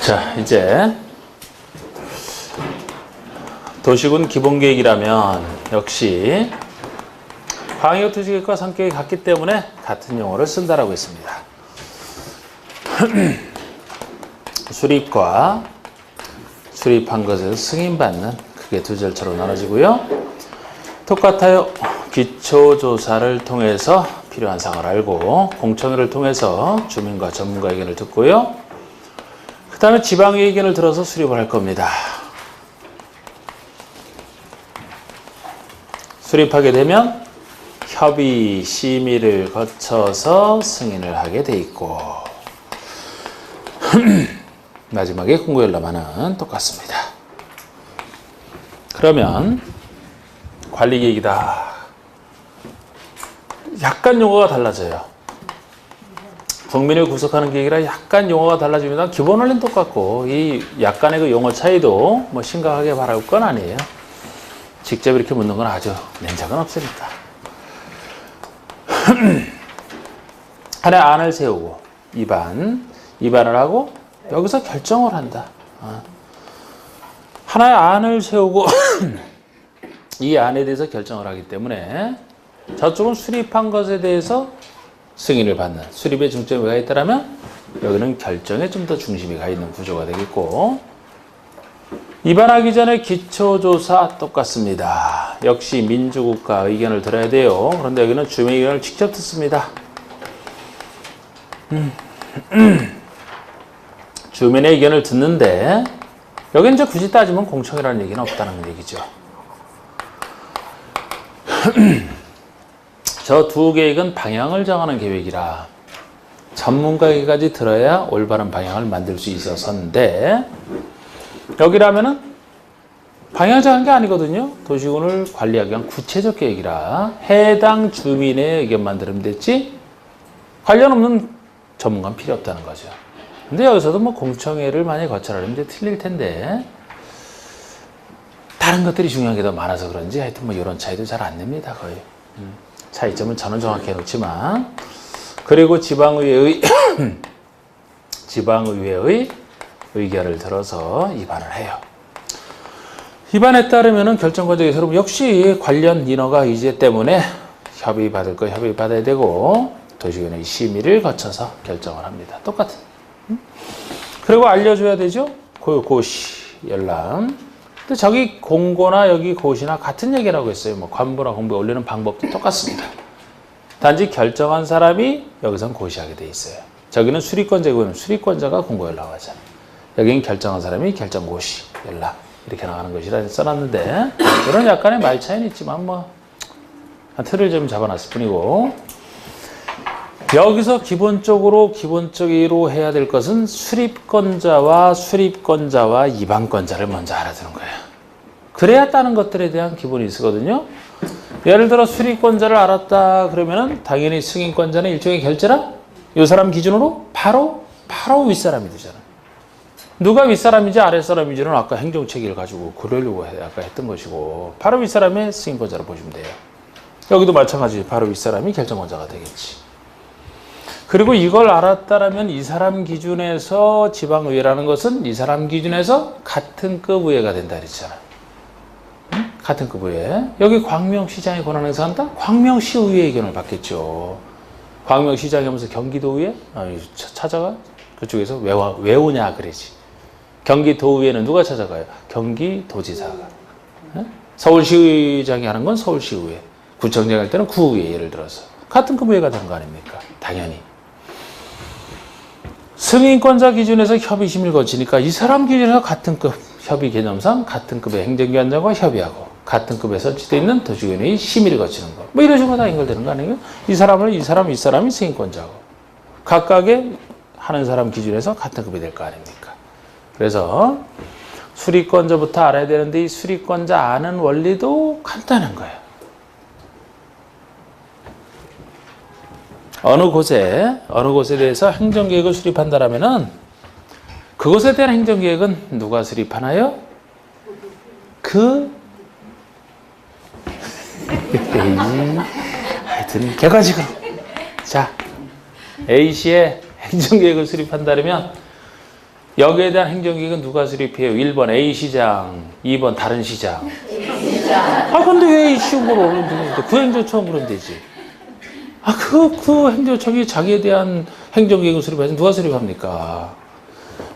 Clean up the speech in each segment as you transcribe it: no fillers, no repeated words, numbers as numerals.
자, 이제 도시군 기본계획이라면 역시 광역 도시계획과 성격이 같기 때문에 같은 용어를 쓴다라고 했습니다. 수립과 수립한 것에서 승인받는 크게 두 절차로 나눠지고요. 똑같아요. 기초조사를 통해서 필요한 사항을 알고 공청회를 통해서 주민과 전문가 의견을 듣고요. 그 다음에 지방의 의견을 들어서 수립을 할 겁니다. 수립하게 되면 협의, 심의를 거쳐서 승인을 하게 돼 있고 마지막에 공고연락만은 똑같습니다. 그러면 관리계획이다. 약간 용어가 달라져요. 국민을 구속하는 계획이라 약간 용어가 달라집니다. 기본 원리는 똑같고 이 약간의 그 용어 차이도 뭐 심각하게 바랄 건 아니에요. 직접 이렇게 묻는 건 아주 nen작은 없으니까. 하나의 안을 세우고 입안을 하고 여기서 결정을 한다. 하나의 안을 세우고 이 안에 대해서 결정을 하기 때문에 저쪽은 수립한 것에 대해서 승인을 받는 수립의 중점이 가 있다면 여기는 결정에 좀 더 중심이 가 있는 구조가 되겠고 입안하기 전에 기초조사 똑같습니다. 역시 민주국가 의견을 들어야 돼요. 그런데 여기는 주민 의견을 직접 듣습니다. 주민의 의견을 듣는데 여기 이제 굳이 따지면 공청회라는 얘기는 없다는 얘기죠. 저 두 계획은 방향을 정하는 계획이라 전문가에게까지 들어야 올바른 방향을 만들 수 있어서인데 여기라면은 방향 정한 게 아니거든요. 도시군을 관리하기 위한 구체적 계획이라 해당 주민의 의견만 들으면 됐지 관련 없는 전문가는 필요 없다는 거죠. 근데 여기서도 뭐 공청회를 만약에 거쳐라면 이제 틀릴 텐데 다른 것들이 중요한 게 더 많아서 그런지 하여튼 뭐 이런 차이도 잘 안 냅니다. 거의. 차이점은 저는 정확히 해놓지만 그리고 지방의회의 의견을 들어서 입안을 해요. 입안에 따르면 결정과정에서 여러분 역시 관련 인허가 의제 때문에 협의 받을 거 협의 받아야 되고 도시군의 심의를 거쳐서 결정을 합니다. 똑같은. 그리고 알려줘야 되죠. 고시 열람. 근데 저기 공고나 여기 고시나 같은 얘기라고 했어요. 뭐 관부나 공부에 올리는 방법도 똑같습니다. 단지 결정한 사람이 여기선 고시하게 돼 있어요. 저기는 수리권자고는 수리권자가 공고 연락하잖아요. 여기는 결정한 사람이 결정 고시 연락 이렇게 나가는 것이라 써놨는데 이런 약간의 말 차이는 있지만 뭐 한 틀을 좀 잡아놨을 뿐이고 여기서 기본적으로 해야 될 것은 수립권자와 입안권자를 먼저 알아두는 거예요. 그래야 다른 것들에 대한 기본이 있거든요. 예를 들어 수립권자를 알았다 그러면은 당연히 승인권자는 일종의 결제라 이 사람 기준으로 바로 윗사람이 되잖아. 누가 윗사람인지 아랫사람인지는 아까 행정체계를 가지고 그러려고 아까 했던 것이고 바로 윗사람의 승인권자로 보시면 돼요. 여기도 마찬가지 바로 윗사람이 결정권자가 되겠지. 그리고 이걸 알았다라면 이 사람 기준에서 지방의회라는 것은 이 사람 기준에서 같은 급 의회가 된다 그랬잖아. 응? 같은 급 의회. 여기 광명시장이 권한 행사한다? 광명시의회 의견을 받겠죠. 광명시장이 하면서 경기도의회? 찾아가? 그쪽에서 왜 오냐 그러지. 경기도의회는 누가 찾아가요? 경기도지사가. 응? 서울시장이 하는 건 서울시의회. 구청장 할 때는 구의회 예를 들어서. 같은 급 의회가 되는 거 아닙니까? 당연히. 승인권자 기준에서 협의심을 거치니까 이 사람 기준에서 같은 급 협의 개념상 같은 급의 행정기관장과 협의하고 같은 급에 설치되어 있는 도시군의 심의를 거치는 거. 뭐 이런 식으로 다 연결되는 거 아니에요? 이 사람이 승인권자고 각각의 하는 사람 기준에서 같은 급이 될 거 아닙니까? 그래서 수리권자부터 알아야 되는데 이 수리권자 아는 원리도 간단한 거예요. 어느 곳에 대해서 행정계획을 수립한다라면은 그것에 대한 행정계획은 누가 수립하나요? 하여튼 객관식으로 자 A시에 행정계획을 수립한다면 여기에 대한 행정기획은 누가 수립해요? 1번 A시장, 2번 다른 시장. 아, 근데 왜 쉬운 걸 어려운데? 그 행정처럼 그러면 되지. 아, 그 행정청이 자기에 대한 행정기획을 수립해서 누가 수립합니까?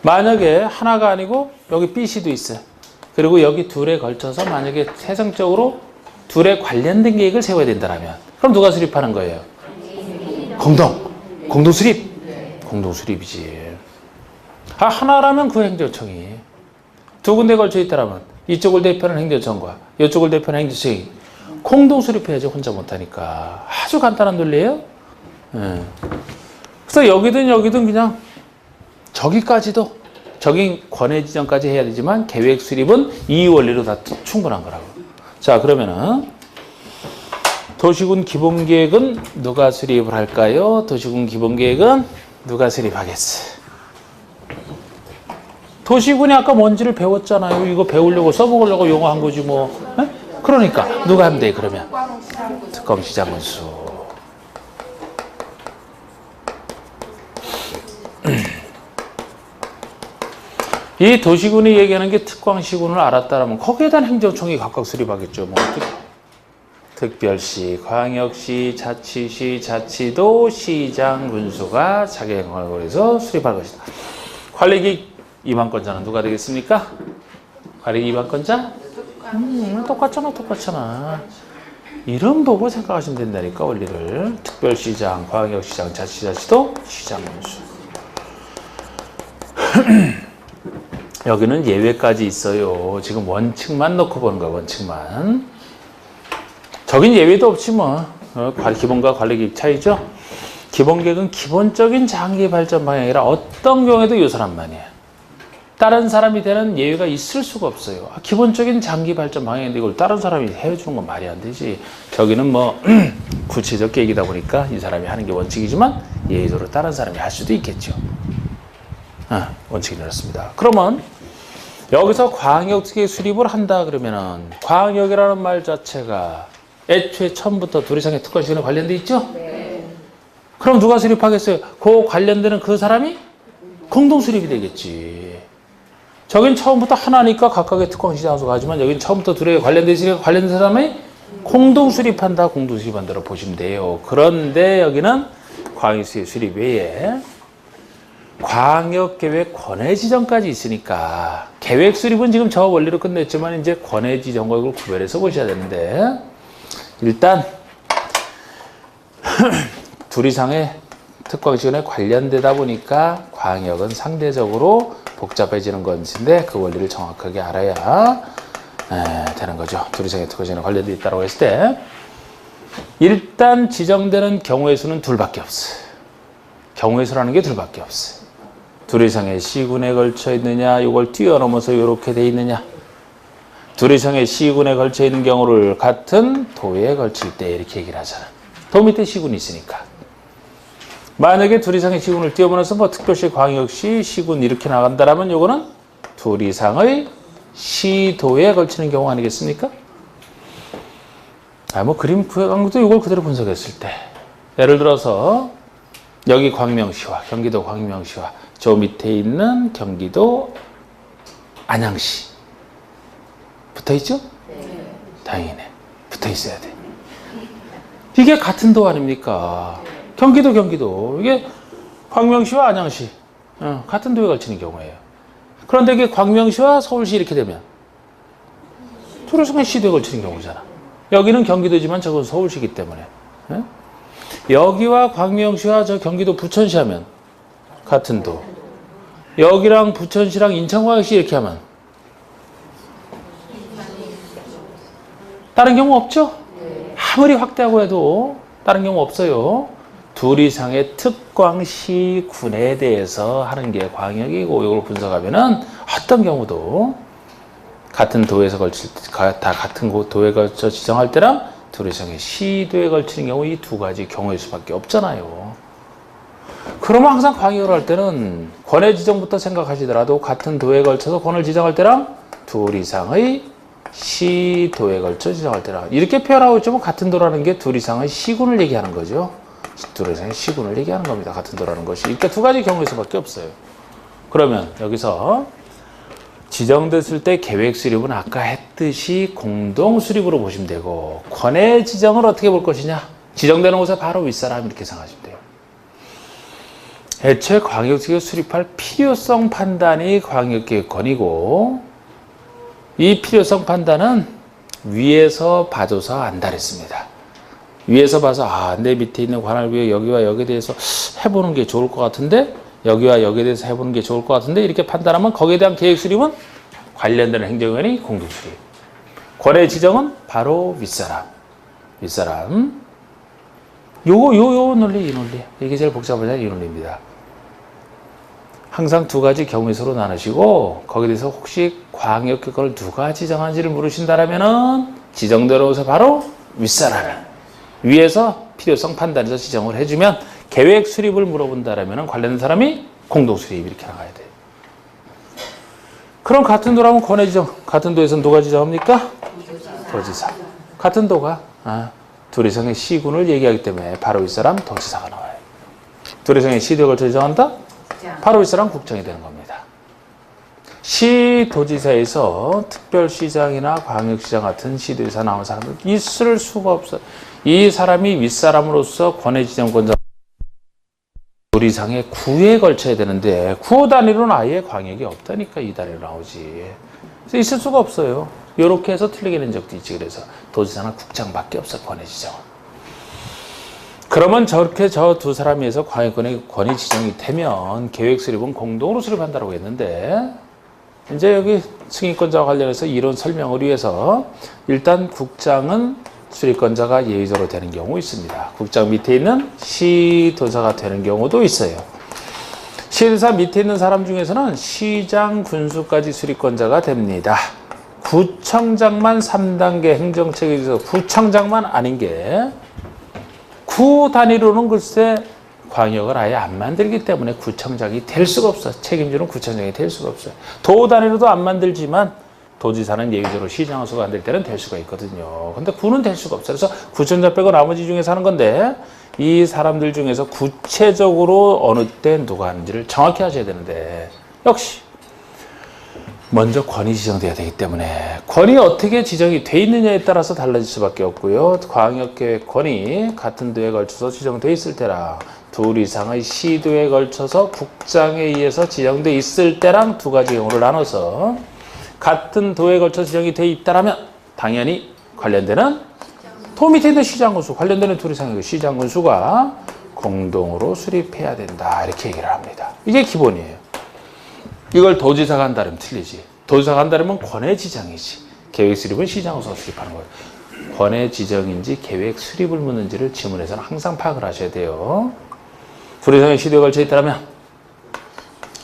만약에 하나가 아니고 여기 B씨도 있어요. 그리고 여기 둘에 걸쳐서 만약에 세상적으로 둘에 관련된 계획을 세워야 된다면 그럼 누가 수립하는 거예요? 공동 수립. 공동 수립이지. 아, 하나라면 그 행정청이 두 군데 걸쳐 있다라면 이쪽을 대표하는 행정청과 이쪽을 대표하는 행정청이 공동 수립해야지 혼자 못하니까. 아주 간단한 논리예요. 예. 그래서 여기든 그냥 저기까지도 저기 권해 지정까지 해야 되지만 계획 수립은 이 원리로 다 충분한 거라고. 자, 그러면은 도시군 기본계획은 누가 수립을 할까요? 도시군 기본계획은 누가 수립하겠어? 도시군이 아까 뭔지를 배웠잖아요. 이거 배우려고 써먹으려고 용어 한 거지 뭐. 에? 그러니까 누가 하면 돼 그러면? 특검시장군수. 이 도시군이 얘기하는 게 특광시군을 알았다라면 거기에 대한 행정청이 각각 수립하겠죠. 뭐 특별시, 광역시, 자치시, 자치도, 시장, 군수가 자기 행정을 해서 수립할 것이다. 관리기획 이반권자는 누가 되겠습니까? 관리기획 이반권자? 똑같잖아. 이름 보고 생각하시면 된다니까 원리를. 특별시장, 광역시장, 자치자치도, 시장, 군수. 여기는 예외까지 있어요. 지금 원칙만 놓고 보는 거야, 원칙만. 저긴 예외도 없지 뭐. 기본과 관리계획 차이죠. 기본계획은 기본적인 장기 발전 방향이라 어떤 경우에도 요소란 말이에요. 다른 사람이 되는 예외가 있을 수가 없어요. 기본적인 장기 발전 방향인데 이걸 다른 사람이 해주는 건 말이 안 되지. 저기는 뭐 구체적 계획이다 보니까 이 사람이 하는 게 원칙이지만 예외적으로 다른 사람이 할 수도 있겠죠. 원칙이 이렇습니다. 그러면 여기서 광역계획 수립을 한다 그러면은 광역이라는 말 자체가 애초에 처음부터 둘 이상의 특권시간에 관련돼 있죠? 네. 그럼 누가 수립하겠어요? 그 관련되는 그 사람이 공동 수립이 되겠지. 저긴 처음부터 하나니까 각각의 특권시장소 가지만 여긴 처음부터 둘에 관련된 사람이 공동 수립한다, 공동 수립한다로 보시면 돼요. 그런데 여기는 광역계획 수립 외에 광역계획 권해 지정까지 있으니까 계획 수립은 지금 저 원리로 끝냈지만 이제 권해 지정과 이걸 구별해서 보셔야 되는데 일단 둘 이상의 특권 시간에 관련되다 보니까 광역은 상대적으로 복잡해지는 것인데 그 원리를 정확하게 알아야 되는 거죠. 둘 이상의 특권 시간에 관련되어 있다고 했을 때 일단 지정되는 경우의 수는 둘밖에 없어요. 경우의 수라는 게 둘밖에 없어요. 둘 이상의 시군에 걸쳐 있느냐, 이걸 뛰어넘어서 이렇게 돼 있느냐. 둘 이상의 시군에 걸쳐 있는 경우를 같은 도에 걸칠 때 이렇게 얘기를 하잖아. 도 밑에 시군이 있으니까. 만약에 둘 이상의 시군을 뛰어넘어서 뭐 특별시, 광역시, 시군 이렇게 나간다라면 요거는 둘 이상의 시도에 걸치는 경우 아니겠습니까? 뭐 그림 구해간 것도 이걸 그대로 분석했을 때 예를 들어서 여기 광명시와 경기도 광명시와 저 밑에 있는 경기도 안양시 붙어있죠? 네. 다행이네. 붙어있어야 돼. 이게 같은 도 아닙니까? 경기도 이게 광명시와 안양시 같은 도에 걸치는 경우예요. 그런데 이게 광명시와 서울시 이렇게 되면 둘 이상의 시도에 걸치는 경우잖아. 여기는 경기도지만 저건 서울시이기 때문에 여기와 광명시와 저 경기도 부천시 하면 같은 도. 여기랑 부천시랑 인천광역시 이렇게 하면 다른 경우 없죠? 아무리 확대하고 해도 다른 경우 없어요. 둘 이상의 특광시 군에 대해서 하는 게 광역이고 이걸 분석하면은 어떤 경우도 같은 도에서 다 같은 도에 걸쳐 지정할 때랑 둘 이상의 시도에 걸치는 경우 이 두 가지 경우일 수밖에 없잖아요. 그러면 항상 광역을 할 때는 권해 지정부터 생각하시더라도 같은 도에 걸쳐서 권을 지정할 때랑 둘 이상의 시도에 걸쳐 지정할 때랑 이렇게 표현하고 있지만 같은 도라는 게 둘 이상의 시군을 얘기하는 거죠. 둘 이상의 시군을 얘기하는 겁니다. 같은 도라는 것이. 그러니까 두 가지 경우일 수밖에 없어요. 그러면 여기서 지정됐을 때 계획 수립은 아까 했듯이 공동 수립으로 보시면 되고, 권해 지정을 어떻게 볼 것이냐? 지정되는 곳에 바로 윗사람 이렇게 생각하시면 돼요. 애초에 광역지구 수립할 필요성 판단이 광역계획권이고, 이 필요성 판단은 위에서 봐줘서 안다 그랬습니다. 위에서 봐서 내 밑에 있는 관할구역 여기와 여기에 대해서 해보는 게 좋을 것 같은데, 여기와 여기에 대해서 해보는 게 좋을 것 같은데, 이렇게 판단하면 거기에 대한 계획 수립은 관련되는 행정위원회 공동 수립. 권해 지정은 바로 윗사람. 요 논리, 이 논리. 이게 제일 복잡하잖아요. 이 논리입니다. 항상 두 가지 경우에서로 나누시고, 거기에 대해서 혹시 광역계획권을 누가 지정한지를 물으신다라면은 지정되는 곳에 바로 윗사람. 위에서 필요성 판단에서 지정을 해주면, 계획 수립을 물어본다라면은 관련된 사람이 공동 수립 이렇게 나가야 돼요. 그럼 같은 도라면 권해 지정. 같은 도에서는 누가 지정합니까? 도지사. 같은 도가 둘 이상의 시군을 얘기하기 때문에 바로 윗사람 도지사가 나와요. 둘 이상의 시도에 걸쳐 지정한다? 바로 윗사람 국정이 되는 겁니다. 시도지사에서 특별시장이나 광역시장 같은 시도지사 나온 사람들 있을 수가 없어요. 이 사람이 윗사람으로서 권해 지정권자 둘 이상의 구에 걸쳐야 되는데, 구 단위로는 아예 광역이 없다니까 이 단위로 나오지. 그래서 있을 수가 없어요. 이렇게 해서 틀리게 낸 적도 있지. 그래서 도지사는 국장밖에 없어, 권해 지정은. 그러면 저렇게 저 두 사람이 해서 광역권의 권위 지정이 되면 계획 수립은 공동으로 수립한다고 했는데, 이제 여기 승인권자와 관련해서 이론 설명을 위해서 일단 국장은 수립권자가 예외적으로 되는 경우 있습니다. 국장 밑에 있는 시도사가 되는 경우도 있어요. 시도사 밑에 있는 사람 중에서는 시장, 군수까지 수립권자가 됩니다. 구청장만 3단계 행정체계에 있어서 구청장만 아닌 게, 구 단위로는 글쎄 광역을 아예 안 만들기 때문에 구청장이 될 수가 없어요. 책임지는 구청장이 될 수가 없어요. 도 단위로도 안 만들지만 도지사는 예외적으로 시장호수가 안 될 때는 될 수가 있거든요. 근데 구는 될 수가 없어요. 그래서 구청장 빼고 나머지 중에서 하는 건데, 이 사람들 중에서 구체적으로 어느 때 누가 하는지를 정확히 하셔야 되는데, 역시 먼저 권위 지정돼야 되기 때문에 권위 어떻게 지정이 돼 있느냐에 따라서 달라질 수밖에 없고요. 광역계획권이 같은 도에 걸쳐서 지정돼 있을 때랑 둘 이상의 시도에 걸쳐서 국장에 의해서 지정돼 있을 때랑 두 가지 경우를 나눠서, 같은 도에 걸쳐 지정이 돼 있다라면 당연히 관련되는 도 밑에 있는 시장군수, 관련되는 둘 이상의 시장군수가 공동으로 수립해야 된다, 이렇게 얘기를 합니다. 이게 기본이에요. 이걸 도지사가 한다면 틀리지. 도지사가 한다면 권해 지정이지. 계획 수립은 시장으로서 수립하는 거예요. 권해 지정인지 계획 수립을 묻는지를 지문에서는 항상 파악을 하셔야 돼요. 둘 이상의 시도에 걸쳐 있다면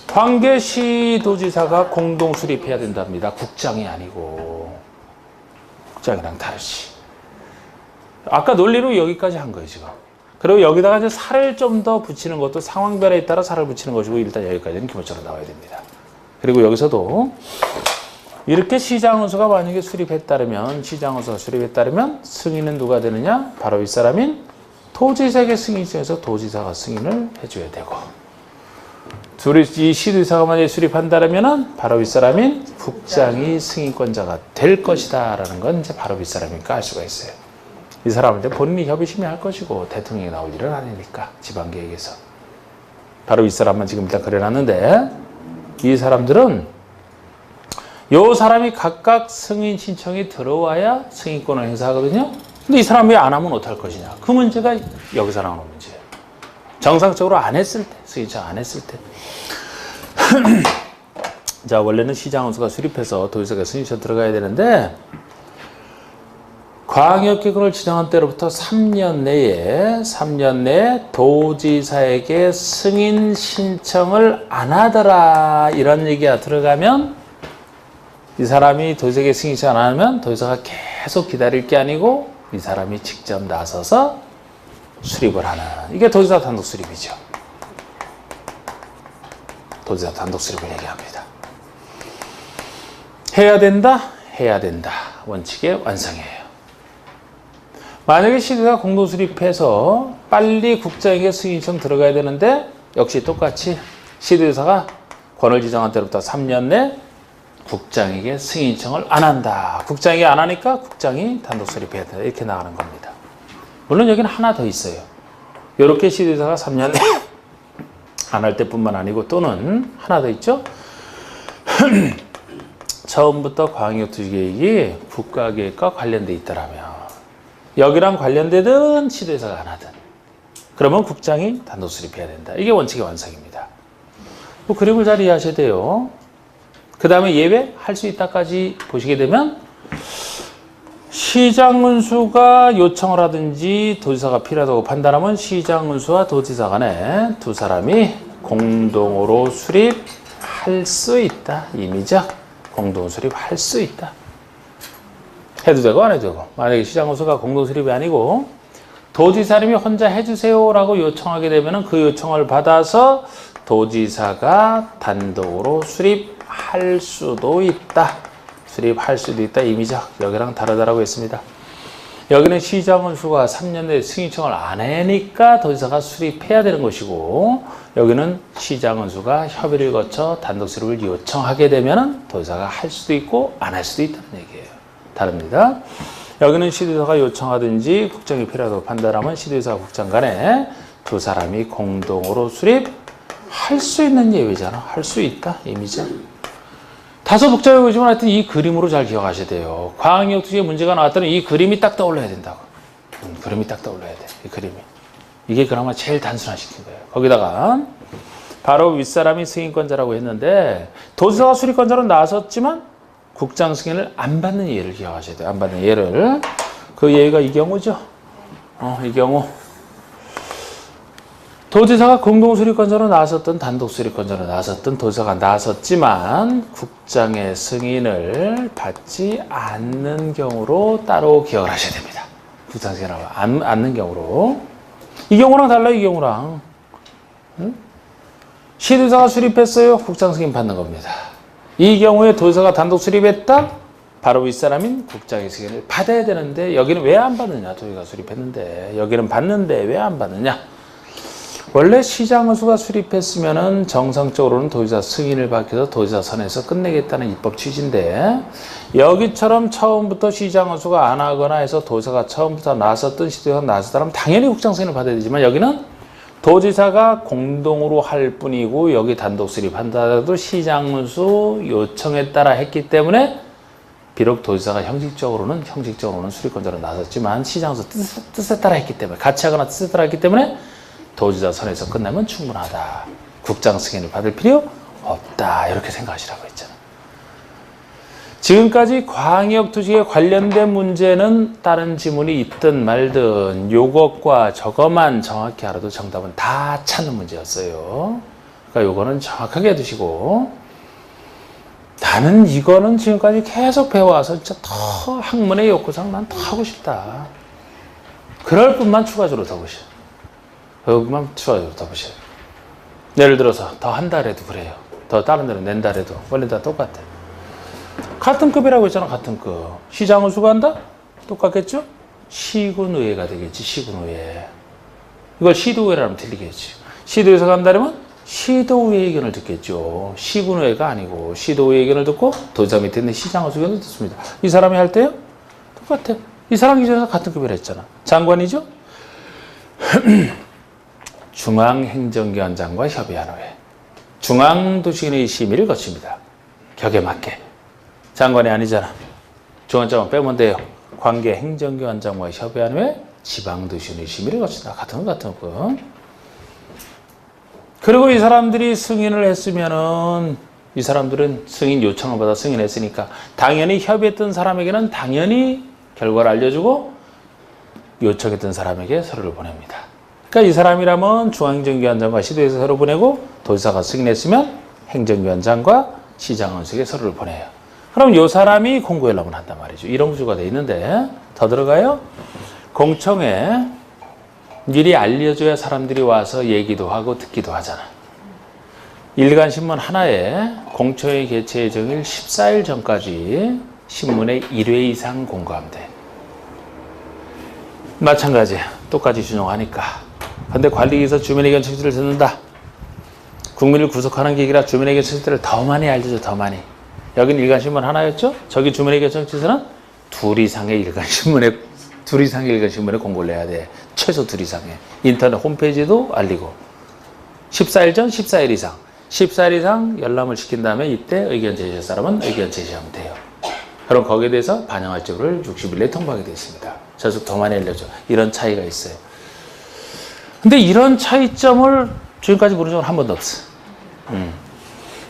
관계시도지사가 공동 수립해야 된답니다. 국장이 아니고. 국장이랑 다르지. 아까 논리로 여기까지 한 거예요, 지금. 그리고 여기다가 이제 살을 좀 더 붙이는 것도 상황별에 따라 살을 붙이는 것이고, 일단 여기까지는 기본적으로 나와야 됩니다. 그리고 여기서도 이렇게 시장원수가 만약에 수립했다면, 시장원수가 수립했다면 승인은 누가 되느냐? 바로 윗사람인 도지사에게 승인 중에서 도지사가 승인을 해줘야 되고, 이 시도지사가 만약에 수립한다면 바로 윗사람인 국장이 승인권자가 될 것이다 라는 건 이제 바로 윗사람이니까 알 수가 있어요. 이 사람은 이제 본인이 협의심이 할 것이고 대통령이 나올 일은 아니니까 지방계획에서 바로 윗사람만 지금 일단 그려놨는데, 이 사람들은 요 사람이 각각 승인 신청이 들어와야 승인권을 행사하거든요. 근데 이 사람이 안 하면 어떡할 것이냐, 그 문제가 여기서 나오는 문제예요. 정상적으로 안 했을 때, 승인 신청 안 했을 때. 자, 원래는 시장원수가 수립해서 도지사가 승인 신청 들어가야 되는데, 광역계획을 지정한 때로부터 3년 내에 도지사에게 승인 신청을 안 하더라, 이런 얘기가 들어가면, 이 사람이 도지사에게 승인 신청 안 하면 도지사가 계속 기다릴 게 아니고 이 사람이 직접 나서서 수립을 하는, 이게 도지사 단독 수립이죠. 도지사 단독 수립을 얘기합니다. 해야 된다. 원칙의 완성이에요. 만약에 시도가 공동 수립해서 빨리 국장에게 승인 신청 들어가야 되는데, 역시 똑같이 시도지사가 권을 지정한 때로부터 3년 내 국장에게 승인 신청을 안 한다. 국장이 안 하니까 국장이 단독 수립해야 된다. 이렇게 나가는 겁니다. 물론 여기는 하나 더 있어요. 이렇게 시도의사가 3년 내 안 할 때뿐만 아니고 또는 하나 더 있죠. 처음부터 광역투시계획이 국가계획과 관련돼 있더라면 여기랑 관련되든 시도의사가 안 하든 그러면 국장이 단독 수립해야 된다. 이게 원칙의 완성입니다. 뭐 그림을 잘 이해하셔야 돼요. 그 다음에 예외 할 수 있다까지 보시게 되면 시장군수가 요청을 하든지 도지사가 필요하다고 판단하면 시장군수와 도지사 간에 두 사람이 공동으로 수립할 수 있다. 임의적 공동 수립할 수 있다. 해도 되고 안 해도 되고. 만약에 시장군수가 공동 수립이 아니고 도지사님이 혼자 해주세요라고 요청하게 되면 그 요청을 받아서 도지사가 단독으로 수립할 수도 있다. 수립할 수도 있다. 임의적. 여기랑 다르다라고 했습니다. 여기는 시장군수가 3년 내에 승인청을 안 하니까 도지사가 수립해야 되는 것이고 여기는 시장군수가 협의를 거쳐 단독 수립을 요청하게 되면 도지사가 할 수도 있고 안 할 수도 있다는 얘기예요. 다릅니다. 여기는 시도의사가 요청하든지 국정이 필요하다고 판단하면 시도의사와 국장 간에 두 사람이 공동으로 수립할 수 있는 예외잖아. 할 수 있다. 임의적. 다소 복잡해 보시면 하여튼 이 그림으로 잘 기억하셔야 돼요. 광역투시에 문제가 나왔더니 이 그림이 딱 떠올라야 된다고. 그림이 딱 떠올라야 돼. 이 그림이. 이게 그나마 제일 단순화시킨 거예요. 거기다가 바로 윗사람이 승인권자라고 했는데 도지사가 수립권자로 나섰지만 국장 승인을 안 받는 예를 기억하셔야 돼요. 안 받는 예를. 그 예가 이 경우죠. 이 경우. 도지사가 공동수립권자로 나섰던 단독수립권자로 나섰던 도지사가 나섰지만 국장의 승인을 받지 않는 경우로 따로 기억을 하셔야 됩니다. 국장 승인을 않는 경우로. 이 경우랑 달라요. 이 경우랑. 시도지사가 수립했어요. 국장 승인 받는 겁니다. 이 경우에 도지사가 단독 수립했다. 바로 윗사람인 국장의 승인을 받아야 되는데 여기는 왜 안 받느냐. 도지사가 수립했는데 여기는 받는데 왜 안 받느냐. 원래 시장군수가 수립했으면은 정상적으로는 도지사 승인을 받고서 도지사 선에서 끝내겠다는 입법 취지인데 여기처럼 처음부터 시장군수가 안 하거나 해서 도지사가 처음부터 나섰던 시도지사가 나섰다면 당연히 국장 승인을 받아야 되지만 여기는 도지사가 공동으로 할 뿐이고 여기 단독 수립한다도 시장군수 요청에 따라 했기 때문에 비록 도지사가 형식적으로는 수립권자로 나섰지만 시장군수 뜻에 따라 했기 때문에 같이 하거나 뜻에 따라 했기 때문에 도지사 선에서 끝나면 충분하다. 국장 승인을 받을 필요 없다. 이렇게 생각하시라고 했잖아. 지금까지 광역투시에 관련된 문제는 다른 지문이 있든 말든 요것과 저것만 정확히 알아도 정답은 다 찾는 문제였어요. 그러니까 요거는 정확하게 해두시고 나는 이거는 지금까지 계속 배워와서 진짜 더 학문의 욕구상 난 더 하고 싶다. 그럴 뿐만 추가적으로 더 보셔. 여기만 추가적으로 더 보셔요. 예를 들어서 더 한다 해도 그래요. 더 다른 데로 낸다 해도 원래 다 똑같아. 같은 급이라고 했잖아. 같은 급. 시장을 수거한다? 똑같겠죠? 시군의회가 되겠지. 시군의회. 이걸 시도의회라면 틀리겠지. 시도에서 간다면 시도의회 의견을 듣겠죠. 시군의회가 아니고 시도의회 의견을 듣고 도지사 밑에 있는 시장을 의견을 듣습니다. 이 사람이 할 때요? 똑같아. 이 사람 기준에서 같은 급이라 했잖아. 장관이죠? 중앙행정기관장과 협의한 후에 중앙도시의 심의를 거칩니다. 격에 맞게. 장관이 아니잖아. 중앙장관 빼면 돼요. 관계 행정기관장과 협의한 후에 지방도시의 심의를 거친다. 같은 거. 그리고 이 사람들이 승인을 했으면은 이 사람들은 승인 요청을 받아 승인했으니까 당연히 협의했던 사람에게는 당연히 결과를 알려주고 요청했던 사람에게 서류를 보냅니다. 그러니까 이 사람이라면 중앙행정기관장과 시도에서 서류 보내고 도지사가 승인했으면 행정기관장과 시장원수에게 서류를 보내요. 그럼 이 사람이 공고연락을 한단 말이죠. 이런 구조가 돼 있는데 더 들어가요. 공청회 미리 알려줘야 사람들이 와서 얘기도 하고 듣기도 하잖아. 일간신문 하나에 공청회 개최 예정일 14일 전까지 신문에 1회 이상 공고하면 돼. 마찬가지야. 똑같이 준용하니까. 근데 관리기에서 주민 의견 청취를 듣는다. 국민을 구속하는 계기라 주민에게 정치를 더 많이 알려줘. 더 많이. 여긴 일간신문 하나였죠. 저기 주민에게 정치서는 둘 이상의 일간신문에 공고를 해야 돼. 최소 둘 이상의. 인터넷 홈페이지도 알리고 14일 전 14일 이상 14일 이상 열람을 시킨 다음에 이때 의견 제시할 사람은 의견 제시하면 돼요. 그럼 거기에 대해서 반영할 적을 60일 내에 통보하게 되어 있습니다. 저쪽 더 많이 알려줘. 이런 차이가 있어요. 근데 이런 차이점을 지금까지 물은 적은 한 번도 없어.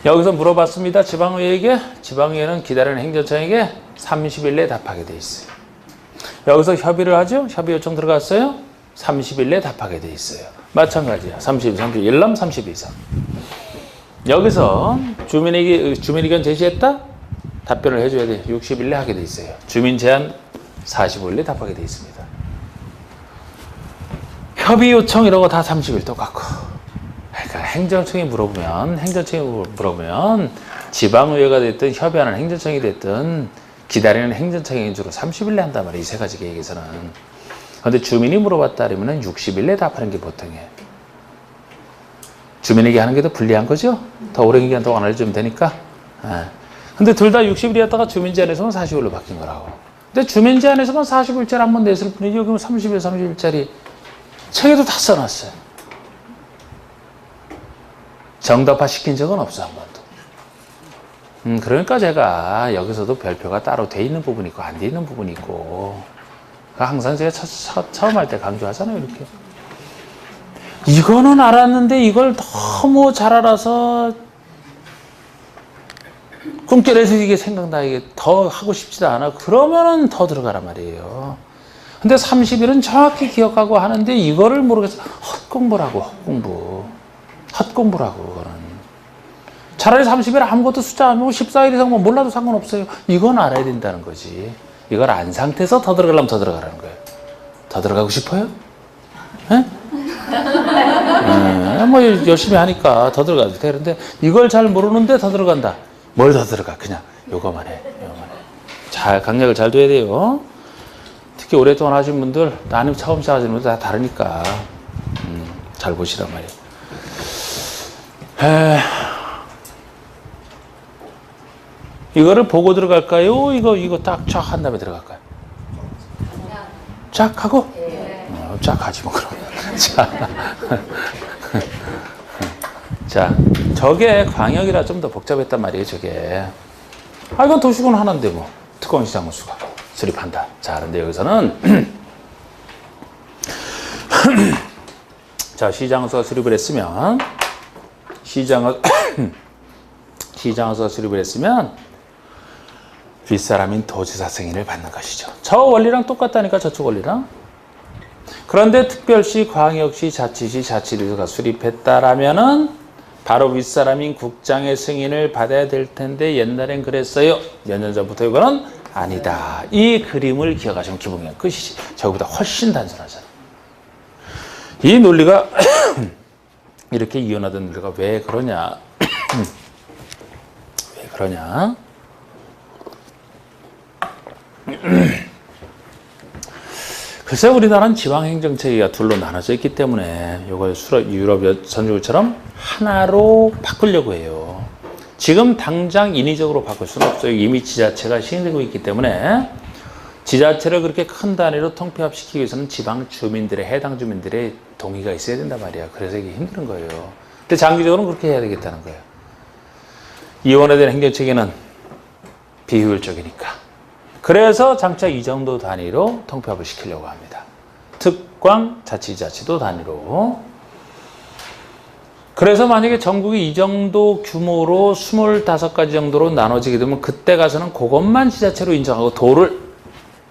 여기서 물어봤습니다. 지방의회에게. 지방의회는 기다리는 행정처에게 30일 내에 답하게 돼 있어요. 여기서 협의를 하죠. 협의 요청 들어갔어요. 30일 내에 답하게 돼 있어요. 마찬가지야. 30일 열람 30일 이상. 여기서 주민 의견 제시했다? 답변을 해줘야 돼. 60일 내에 하게 돼 있어요. 주민 제한 45일 내에 답하게 돼 있습니다. 협의 요청 이런 거 다 30일 똑같고. 그러니까 행정청이 물어보면 지방의회가 됐든 협의하는 행정청이 됐든 기다리는 행정청이 주로 30일 내에 한단 말이에요. 이 세 가지 계획에서는. 그런데 주민이 물어봤다 그러면 60일 내에 답하는 게 보통이에요. 주민에게 하는 게 더 불리한 거죠? 더 오랜 기간 동안 알려주면 되니까. 근데 둘 다 60일이었다가 주민 제한에서만 40일로 바뀐 거라고. 근데 주민 제한에서만 40일짜리 한 번 냈을 뿐이지 여기 30일짜리 책에도 다 써놨어요. 정답화 시킨 적은 없어, 한 번도. 그러니까 제가 여기서도 별표가 따로 돼 있는 부분이 있고 안 돼 있는 부분이 있고 항상 제가 처음 할 때 강조하잖아요. 이렇게 이거는 알았는데 이걸 너무 잘 알아서 꿈결에서 이게 생각나 이게 더 하고 싶지도 않아. 그러면은 더 들어가란 말이에요. 근데 30일은 정확히 기억하고 하는데 이거를 모르겠어. 헛공부라고. 헛공부라고 그거는. 차라리 30일 아무것도 숫자 안 보고 14일 이상 뭐 몰라도 상관없어요. 이건 알아야 된다는 거지. 이걸 안 상태에서 더 들어가려면 더 들어가라는 거예요. 더 들어가고 싶어요? 예? 뭐 열심히 하니까 더 들어가도 돼. 그런데 이걸 잘 모르는데 더 들어간다. 뭘 더 들어가? 그냥 요거만 해. 잘 강약을 잘 둬야 돼요. 특히 오랫동안 하신 분들, 아니면 처음 시작하시는 분들 다 다르니까 잘 보시란 말이에요. 이거를 보고 들어갈까요? 이거 딱 쫙 한 다음에 들어갈까요? 쫙 하고? 쫙 하지 뭐 그러면. 자, 저게 광역이라 좀 더 복잡했단 말이에요, 저게. 이건 도시군 하나인데 뭐. 특권 시장 수가 수립한다. 자, 그런데 여기서는 자, 시장서가 수립을 했으면 시장서가 수립을 했으면 윗사람인 도지사 승인을 받는 것이죠. 저 원리랑 똑같다니까, 저쪽 원리랑. 그런데 특별시, 광역시, 자치시, 자치도가 수립했다라면은 바로 윗사람인 국장의 승인을 받아야 될 텐데 옛날엔 그랬어요. 몇 년 전부터 이거는 아니다. 이 그림을 기억하시면 기본이야. 끝이지. 저거보다 훨씬 단순하잖아. 이 논리가 이렇게 이혼하던 논리가 왜 그러냐? 왜 그러냐? 글쎄 우리나라는 지방행정체계가 둘로 나눠져 있기 때문에 이걸 유럽 선진국처럼 하나로 바꾸려고 해요. 지금 당장 인위적으로 바꿀 수는 없어요. 이미 지자체가 시행되고 있기 때문에 지자체를 그렇게 큰 단위로 통폐합시키기 위해서는 지방 주민들의 해당 주민들의 동의가 있어야 된단 말이야. 그래서 이게 힘든 거예요. 근데 장기적으로는 그렇게 해야 되겠다는 거예요. 이원화된 행정체계는 비효율적이니까. 그래서 장차 이 정도 단위로 통폐합을 시키려고 합니다. 특광, 자치도 단위로. 그래서 만약에 전국이 이 정도 규모로 25가지 정도로 나눠지게 되면 그때 가서는 그것만 지자체로 인정하고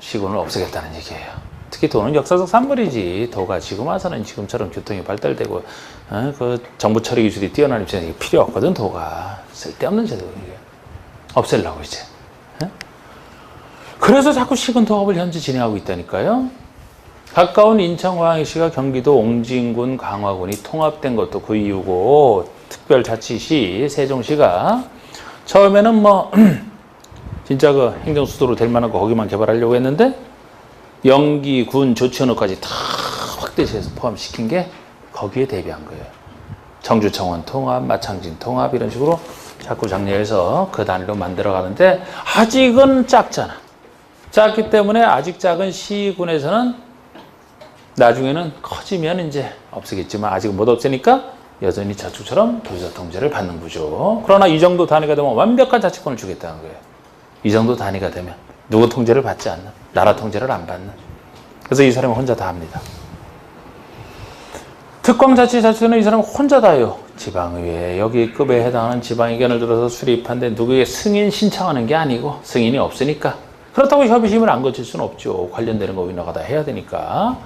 시군을 없애겠다는 얘기예요. 특히 도는 역사적 산물이지. 도가 지금 와서는 지금처럼 교통이 발달되고 그 정부 처리 기술이 뛰어난 입장에 필요 없거든. 도가 쓸데없는 제도예요. 없애려고 이제. 그래서 자꾸 시군 통합을 현재 진행하고 있다니까요. 가까운 인천 광역시가 경기도 옹진군 강화군이 통합된 것도 그 이유고, 특별자치시 세종시가 처음에는 뭐 진짜 그 행정수도로 될 만한 거 거기만 개발하려고 했는데 영기, 군, 조치원까지 다 확대시해서 포함시킨 게 거기에 대비한 거예요. 청주청원 통합, 마창진 통합 이런 식으로 자꾸 정리해서 그 단위로 만들어 가는데 아직은 작잖아. 작기 때문에 아직 작은 시군에서는 나중에는 커지면 이제 없애겠지만 아직은 못 없애니까 여전히 저축처럼 도지사 통제를 받는 구조. 그러나 이 정도 단위가 되면 완벽한 자치권을 주겠다는 거예요. 이 정도 단위가 되면 누구 통제를 받지 않는, 나라 통제를 안 받는. 그래서 이 사람이 혼자 다 합니다. 특광자치자치도는 이 사람은 혼자 다 해요. 지방의회, 여기 급에 해당하는 지방의견을 들어서 수립한데 누구에게 승인 신청하는 게 아니고 승인이 없으니까. 그렇다고 협의심을 안 거칠 수는 없죠. 관련되는 거 위너가 다 해야 되니까.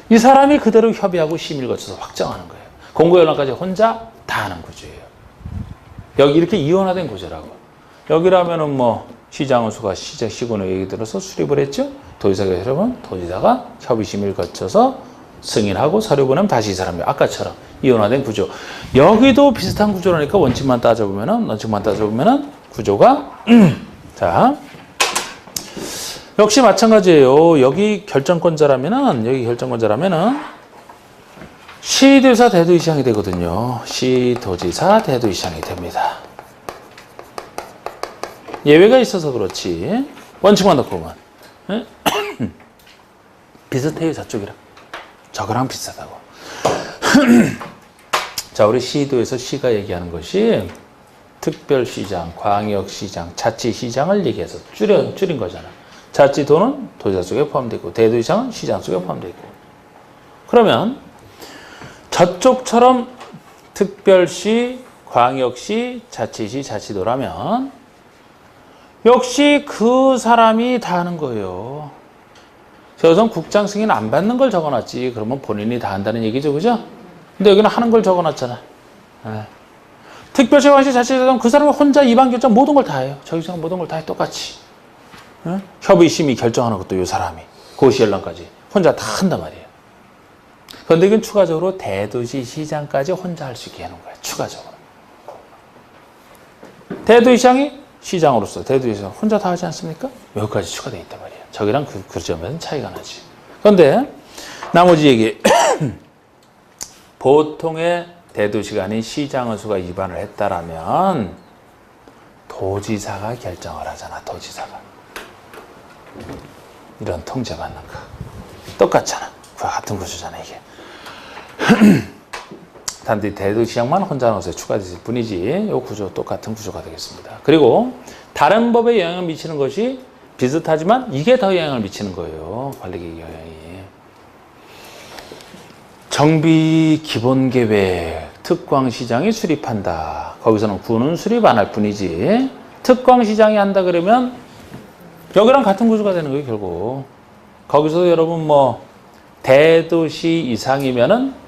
이 사람이 그대로 협의하고 심의를 거쳐서 확정하는 거예요. 공고연락까지 혼자 다 하는 구조예요. 여기 이렇게 이원화된 구조라고. 여기라면은 뭐 시장의수가 시군의 얘기 들어서 수립을 했죠. 도지사가 여러분, 도지사가 협의심의를 거쳐서 승인하고 서류 보내면 다시 이 사람이 아까처럼 이원화된 구조. 여기도 비슷한 구조라니까 원칙만 따져보면은 구조가 자 역시 마찬가지예요. 여기 결정권자라면은 시도지사 대도시장이 되거든요. 시도지사 대도시장이 됩니다. 예외가 있어서 그렇지 원칙만 놓고 보면 비슷해요. 저쪽이랑 저거랑 비슷하다고. 자, 우리 시도에서 시가 얘기하는 것이 특별시장, 광역시장, 자치시장을 얘기해서 줄인 거잖아. 자치도는 도지사 속에 포함되어 있고 대도시장은 시장 속에 포함되어 있고. 그러면 저쪽처럼 특별시, 광역시, 자치시, 자치도라면 역시 그 사람이 다 하는 거예요. 우선 국장 승인 안 받는 걸 적어놨지. 그러면 본인이 다 한다는 얘기죠. 그죠? 근데 여기는 하는 걸 적어놨잖아. 네. 특별시, 광역시, 자치도는 그 사람이 혼자 이반 결정 모든 걸 다 해요. 저기서 모든 걸 다 해. 똑같이. 네? 협의심의 결정하는 것도 이 사람이. 고시연락까지. 혼자 다 한단 말이에요. 그런데 이건 추가적으로 대도시 시장까지 혼자 할 수 있게 해놓은 거예요. 추가적으로. 대도시장이 시장으로서 대도시장 혼자 다 하지 않습니까? 여기까지 추가되어 있단 말이에요. 저기랑 그 점에서는 차이가 나지. 그런데 나머지 얘기. 보통의 대도시가 아닌 시장의수가 위반을 했다라면 도지사가 결정을 하잖아. 도지사가. 이런 통제받는 거. 똑같잖아. 그와 같은 구조잖아 이게. 단지 대도시장만 혼자 넣어서 추가됐을 뿐이지 이 구조 똑같은 구조가 되겠습니다. 그리고 다른 법에 영향을 미치는 것이 비슷하지만 이게 더 영향을 미치는 거예요. 관리계획 영향이. 정비 기본계획 특광시장이 수립한다. 거기서는 구는 수립 안 할 뿐이지 특광시장이 한다 그러면 여기랑 같은 구조가 되는 거예요. 결국 거기서도 여러분 뭐 대도시 이상이면은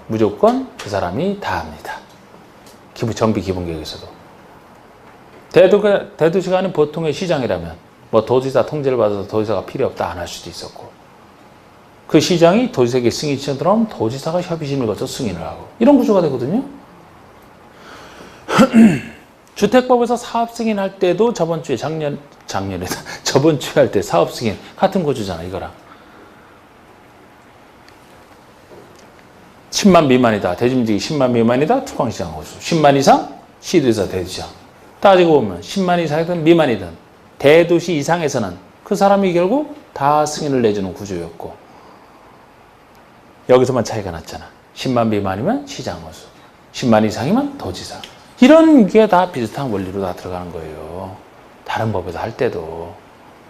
무조건 그 사람이 다 합니다. 정비 기본계획에서도. 대도시가 아닌 보통의 시장이라면 뭐 도지사 통제를 받아서 도지사가 필요 없다 안 할 수도 있었고 그 시장이 도지사에게 승인 신청하면 도지사가 협의심을 거쳐 승인을 하고 이런 구조가 되거든요. 주택법에서 사업 승인할 때도 저번 주에 저번 주에 할 때 사업 승인 같은 구조잖아 이거랑. 10만 미만이다. 대중직이 10만 미만이다. 특광시장 호수. 10만 이상 시도지사 대도시장. 따지고 보면 10만 이상이든 미만이든 대도시 이상에서는 그 사람이 결국 다 승인을 내주는 구조였고 여기서만 차이가 났잖아. 10만 미만이면 시장 호수. 10만 이상이면 도지사. 이런 게 다 비슷한 원리로 다 들어가는 거예요. 다른 법에서 할 때도.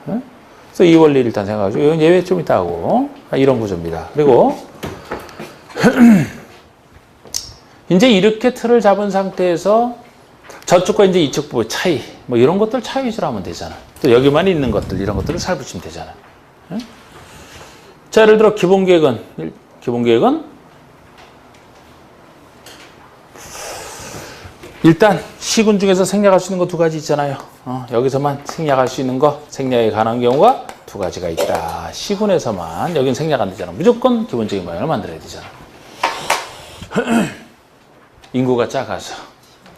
그래서 이 원리를 일단 생각하죠. 이건 예외 좀 있다 하고 이런 구조입니다. 그리고 이제 이렇게 틀을 잡은 상태에서 저쪽과 이제 이쪽 부분 차이, 뭐 이런 것들 차이 위주로 하면 되잖아. 또 여기만 있는 것들, 이런 것들을 살 붙이면 되잖아. 자, 예를 들어 기본계획은 일단 시군 중에서 생략할 수 있는 거 두 가지 있잖아요. 여기서만 생략할 수 있는 거, 생략에 관한 경우가 두 가지가 있다. 시군에서만, 여긴 생략 안 되잖아. 무조건 기본적인 모양을 만들어야 되잖아. 인구가 작아서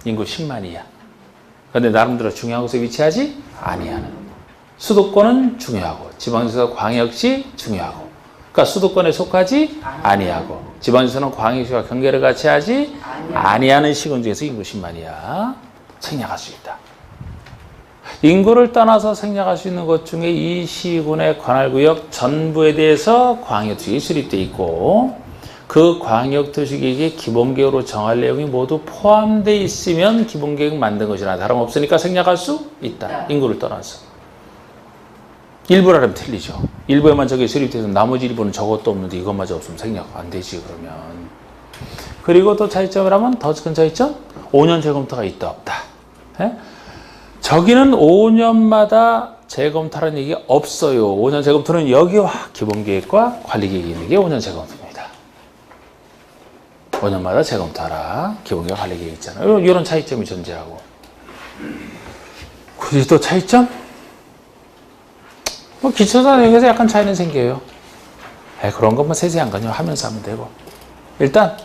인구 10만이야. 그런데 나름대로 중요한 곳에 위치하지 아니하는. 수도권은 중요하고 지방에서 광역시 중요하고 그러니까 수도권에 속하지 아니하고 지방에서는 광역시와 경계를 같이 하지 아니하는 시군 중에서 인구 10만이야. 생략할 수 있다. 인구를 떠나서 생략할 수 있는 것 중에 이 시군의 관할구역 전부에 대해서 광역특획이 수립되어 있고 그 광역도시계획의 기본계획으로 정할 내용이 모두 포함되어 있으면 기본계획 만든 것이나 다름없으니까 생략할 수 있다. 인구를 떠나서. 일부라면 틀리죠. 일부에만 저게 수립돼서 나머지 일부는 저것도 없는데 이것마저 없으면 생략 안 되지 그러면. 그리고 또 차이점을 하면 더 큰 차이점? 5년 재검토가 있다 없다. 에? 저기는 5년마다 재검토라는 얘기가 없어요. 5년 재검토는 여기와 기본계획과 관리계획이 있는 게 5년 재검토입니다. 5년마다 재검토하라. 기본계획 관리계획 있잖아요. 이런 차이점이 존재하고. 굳이 또 차이점? 뭐 기초사정에서 약간 차이는 생겨요. 그런 것만 세세한 건요 하면서 하면 되고. 일단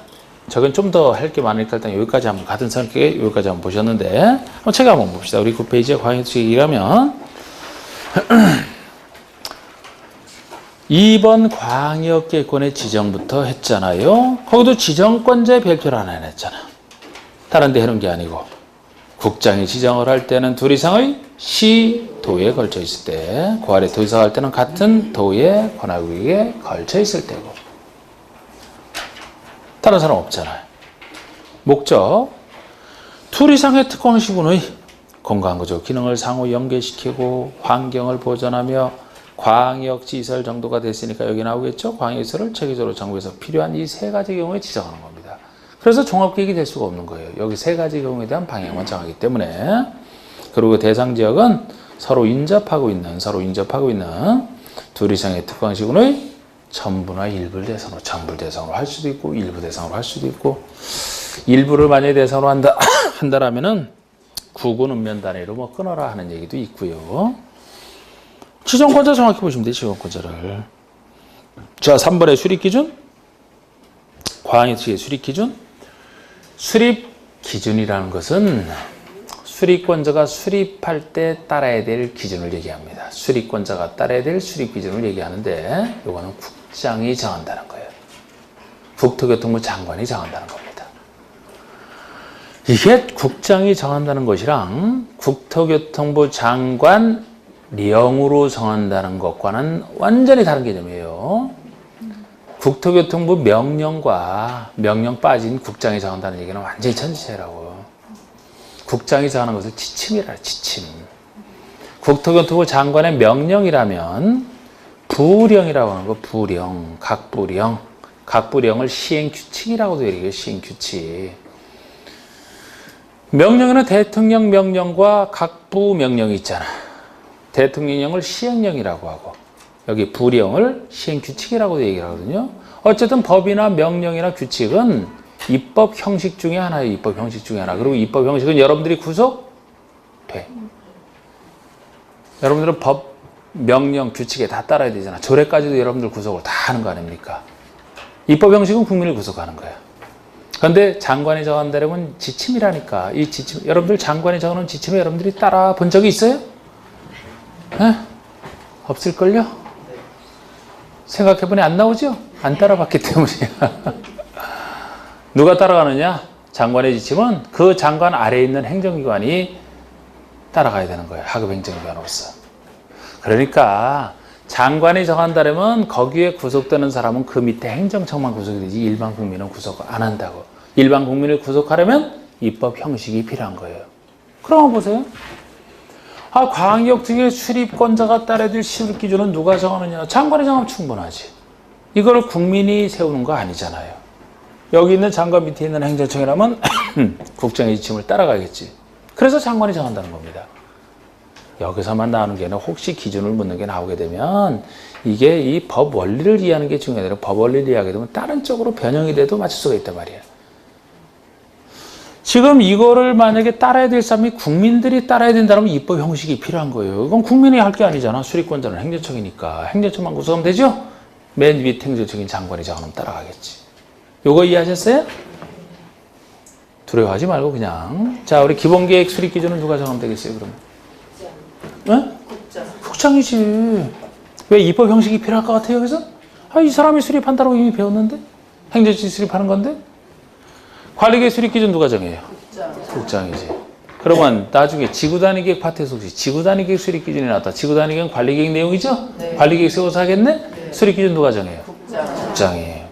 저건 좀 더 할 게 많으니까 일단 여기까지 한번 같은 성격에 여기까지 한번 보셨는데 한번 책 한번 봅시다. 우리 9페이지에 광역특획이라면 2번 광역계획권의 지정부터 했잖아요. 거기도 지정권자의 별표를 하나 해놨잖아. 다른 데 해놓은 게 아니고 국장이 지정을 할 때는 둘 이상의 시, 도에 걸쳐 있을 때, 그 아래 도 이상 할 때는 같은 도의 관할구역에 걸쳐 있을 때고. 다른 사람 없잖아요. 목적, 둘 이상의 특광시군의 공간구조 기능을 상호 연계시키고 환경을 보존하며 광역시설 정도가 됐으니까 여기 나오겠죠. 광역시설을 체계적으로 정부에서 필요한 이 세 가지 경우에 지정하는 겁니다. 그래서 종합계획이 될 수가 없는 거예요. 여기 세 가지 경우에 대한 방향만 정하기 때문에. 그리고 대상 지역은 서로 인접하고 있는 둘 이상의 특광시군의 전부나 일부 대상으로, 전부 대상으로 할 수도 있고 일부 대상으로 할 수도 있고 일부를 만약에 대상으로 한다라면은 구군 읍면 단위로 뭐 끊어라 하는 얘기도 있고요. 지정권자 정확히 보시면 돼요. 지정권자를. 자, 3번의 수립기준. 광역특획의 수립기준. 수립기준이라는 것은 수립권자가 수립할 때 따라야 될 기준을 얘기합니다. 수립권자가 따라야 될 수립기준을 얘기하는데 이거는 국장이 정한다는 거예요. 국토교통부 장관이 정한다는 겁니다. 이게 국장이 정한다는 것이랑 국토교통부 장관 령으로 정한다는 것과는 완전히 다른 개념이에요. 국토교통부 명령과 명령 빠진 국장이 정한다는 얘기는 완전히 천지차이라고. 국장이 정하는 것을 지침이라 지침. 국토교통부 장관의 명령이라면 부령이라고 하는 거. 부령, 각부령. 각부령을 시행규칙이라고도 얘기해요. 시행규칙. 명령에는 대통령 명령과 각부 명령이 있잖아. 대통령령을 시행령이라고 하고 여기 부령을 시행규칙이라고도 얘기를 하거든요. 어쨌든 법이나 명령이나 규칙은 입법 형식 중에 하나예요. 입법 형식 중에 하나. 그리고 입법 형식은 여러분들이 구속돼. 여러분들은 법, 명령, 규칙에 다 따라야 되잖아. 조례까지도 여러분들 구속을 다 하는 거 아닙니까? 입법 형식은 국민을 구속하는 거야. 그런데 장관이 정한다면 지침이라니까. 이 지침, 여러분들 장관이 정하는 지침에 여러분들이 따라 본 적이 있어요? 에? 없을걸요? 생각해보니 안 나오죠? 안 따라봤기 때문이야. 누가 따라가느냐? 장관의 지침은 그 장관 아래에 있는 행정기관이 따라가야 되는 거예요. 하급행정기관으로서. 그러니까 장관이 정한다면 거기에 구속되는 사람은 그 밑에 행정청만 구속이 되지 일반 국민은 구속 안 한다고. 일반 국민을 구속하려면 입법 형식이 필요한 거예요. 그럼 보세요. 광역특획 수립권자가 따라야 될 수립기준은 누가 정하느냐? 장관이 정하면 충분하지. 이걸 국민이 세우는 거 아니잖아요. 여기 있는 장관 밑에 있는 행정청이라면 국정의 지침을 따라가겠지. 그래서 장관이 정한다는 겁니다. 여기서만 나오는 게 아니라 혹시 기준을 묻는 게 나오게 되면 이게 이 법 원리를 이해하는 게 중요해요. 법 원리를 이해하게 되면 다른 쪽으로 변형이 돼도 맞출 수가 있단 말이에요. 지금 이거를 만약에 따라야 될 사람이 국민들이 따라야 된다면 입법 형식이 필요한 거예요. 이건 국민이 할 게 아니잖아. 수립권자는 행정청이니까. 행정청만 구성하면 되죠? 맨 밑 행정청인 장관이 정하면 따라가겠지. 요거 이해하셨어요? 두려워하지 말고 그냥. 자, 우리 기본계획 수립기준은 누가 정하면 되겠어요, 그러면? 네? 국장이지. 왜 입법 형식이 필요할 것 같아요, 여기서? 아, 이 사람이 수립한다고 이미 배웠는데? 행정처 수립하는 건데? 관리계획 수립 기준 누가 정해요? 국장이지. 그러면 나중에 지구단위계획 파트에서 혹시 지구단위계획 수립 기준이 나왔다. 지구단위계획은 관리계획 내용이죠? 네. 관리계획 세워서 하겠네? 네. 수립 기준 누가 정해요? 국장이에요.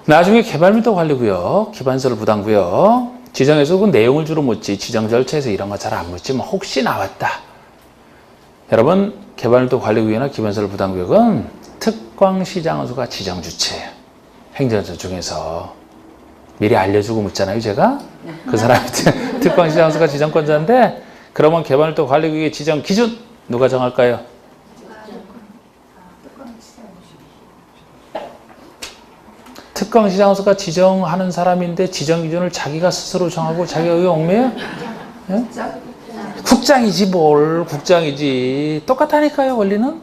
나중에 개발밀도 관리구역, 기반시설 부담구역 지정해서 그 내용을 주로 묻지 지정 절차에서 이런 거 잘 안 묻지만 혹시 나왔다. 여러분 개발밀도 관리구역이나 기반시설 부담구역은 특광시장원수가 지정 주체예요. 행정처 중에서 미리 알려주고 묻잖아요, 제가. 그 사람이 특광시장원수가 지정권자인데 그러면 개발밀도 관리구역의 지정 기준 누가 정할까요? 특광시장원수가 지정하는 사람인데 지정 기준을 자기가 스스로 정하고 자기가 왜 얽매여? 예? 국장이지 뭘, 국장이지. 똑같다니까요, 원리는.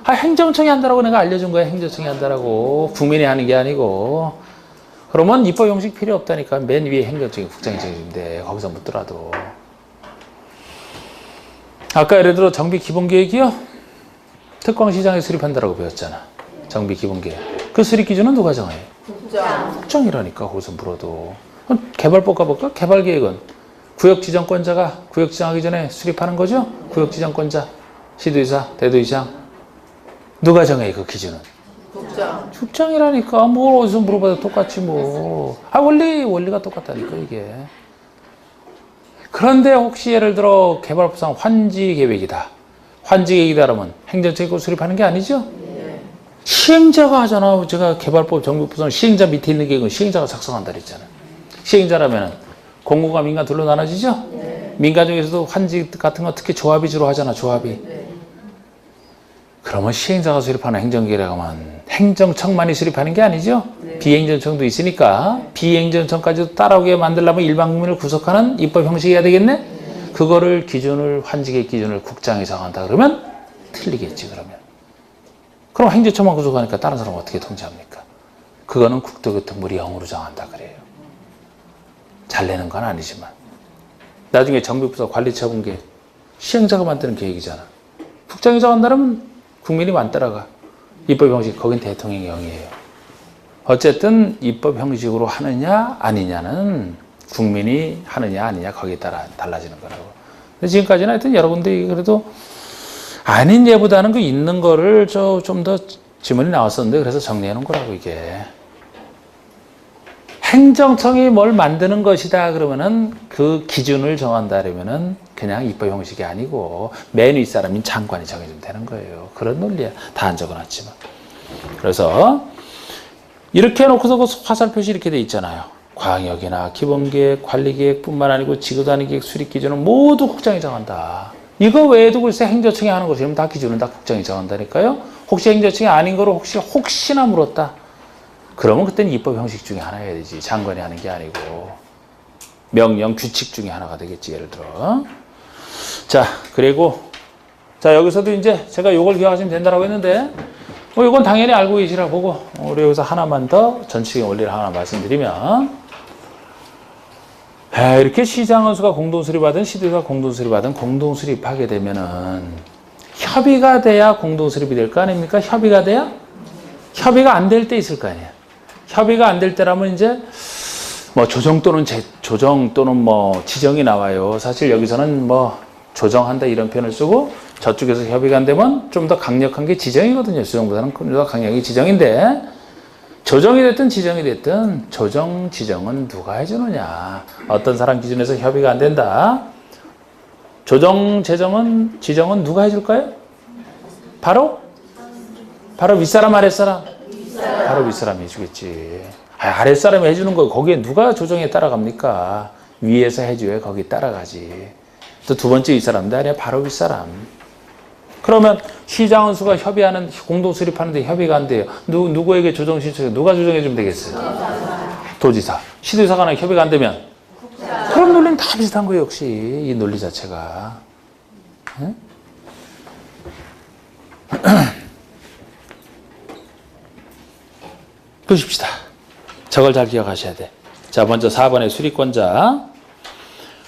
아, 행정청이 한다라고 내가 알려준 거야, 행정청이 한다라고. 국민이 하는 게 아니고. 그러면 입법 형식 필요 없다니까. 맨 위에 행정청이 국장이 정해준대. 거기서 묻더라도. 아까 예를 들어 정비 기본계획이요? 특광시장에 수립한다라고 배웠잖아. 정비 기본계획. 그 수립 기준은 누가 정해요? 국장이라니까, 거기서 물어도. 개발법 가볼까? 개발계획은 구역지정권자가 구역 지정하기 전에 수립하는 거죠? 구역지정권자, 시도의사, 대도의장. 누가 정해, 그 기준은? 국장이라니까. 뭘 어디서 물어봐도 똑같지 뭐. 아, 원리가 똑같다니까, 이게. 그런데 혹시 예를 들어 개발법상 환지계획이다. 환지계획이다 그러면 행정처가 수립하는 게 아니죠? 시행자가 하잖아. 제가 개발법 정비법상 시행자 밑에 있는 계획은 시행자가 작성한다 그랬잖아. 시행자라면 공공과 민간 둘로 나눠지죠? 민간 중에서도 환지 같은 거 특히 조합이 주로 하잖아. 조합이. 그러면 시행자가 수립하는 행정계획이라면 행정청만이 수립하는 게 아니죠? 비행정청도 있으니까 비행정청까지도 따라오게 만들려면 일반 국민을 구속하는 입법 형식이 해야 되겠네? 그거를 기준을 환지계획 기준을 국장이 정한다 그러면 틀리겠지. 그럼 행정처만 구속하니까 다른 사람은 어떻게 통제합니까? 그거는 국토교통부리 0으로 정한다 그래요. 잘 내는 건 아니지만. 나중에 정비부서 관리처분계획 시행자가 만드는 계획이잖아. 국장이 정한다면 국민이 안 따라가. 입법 형식 거긴 대통령의 0이에요. 어쨌든 입법 형식으로 하느냐 아니냐는 국민이 하느냐 아니냐 거기에 따라 달라지는 거라고. 근데 지금까지는 하여튼 여러 군데 그래도 아닌 예보다는 그 있는 거를 좀 더 지문이 나왔었는데 그래서 정리해 놓은 거라고 이게. 행정청이 뭘 만드는 것이다 그러면은 그 기준을 정한다 그러면은 그냥 입법 형식이 아니고 맨 윗사람인 장관이 정해주면 되는 거예요. 그런 논리야. 다 안 적어놨지만. 그래서 이렇게 해놓고서 그 화살표시 이렇게 돼 있잖아요. 광역이나 기본계획, 관리계획뿐만 아니고 지구단위계획 수립기준은 모두 국장이 정한다. 이거 외에도 글쎄 행정청이 하는 것이면 다 기준은 다 국장이 정한다니까요. 혹시 행정청이 아닌 거로 혹시나 물었다. 그러면 그때는 입법 형식 중에 하나여야 되지. 장관이 하는 게 아니고. 명령, 규칙 중에 하나가 되겠지. 예를 들어. 자, 그리고 자 여기서도 이제 제가 이걸 기억하시면 된다고 했는데 이건 당연히 알고 계시라고 보고 우리 여기서 하나만 더 전체적인 원리를 하나 말씀드리면 이렇게 시장원수가 공동수립하든 시도가 공동수립하든 공동수립하게 되면은 협의가 돼야 공동수립이 될 거 아닙니까? 협의가 돼야? 협의가 안 될 때 있을 거 아니에요. 협의가 안 될 때라면 이제 뭐 조정 또는 뭐 지정이 나와요. 사실 여기서는 뭐 조정한다 이런 표현을 쓰고 저쪽에서 협의가 안 되면 좀 더 강력한 게 지정이거든요. 조정보다는 좀 더 강력한 게 지정인데 조정이 됐든 지정이 됐든 조정, 지정은 누가 해주느냐. 어떤 사람 기준에서 협의가 안 된다. 조정, 지정은 누가 해줄까요? 바로 윗사람, 아랫사람? 바로 윗사람이 해주겠지. 아랫사람이 해주는 거 거기에 누가 조정에 따라갑니까? 위에서 해줘야 거기 따라가지. 또 두 번째 윗사람도 아니야. 바로 윗사람. 그러면 시장원수가 협의하는 공동 수립하는데 협의가 안 돼요. 누구에게 조정 신청해? 누가 조정해 주면 되겠어요? 도지사. 시도지사가 협의가 안 되면 그런 논리는 다 비슷한 거예요. 역시 이 논리 자체가. 응? 보십시다. 저걸 잘 기억하셔야 돼. 자, 먼저 4번의 수립권자.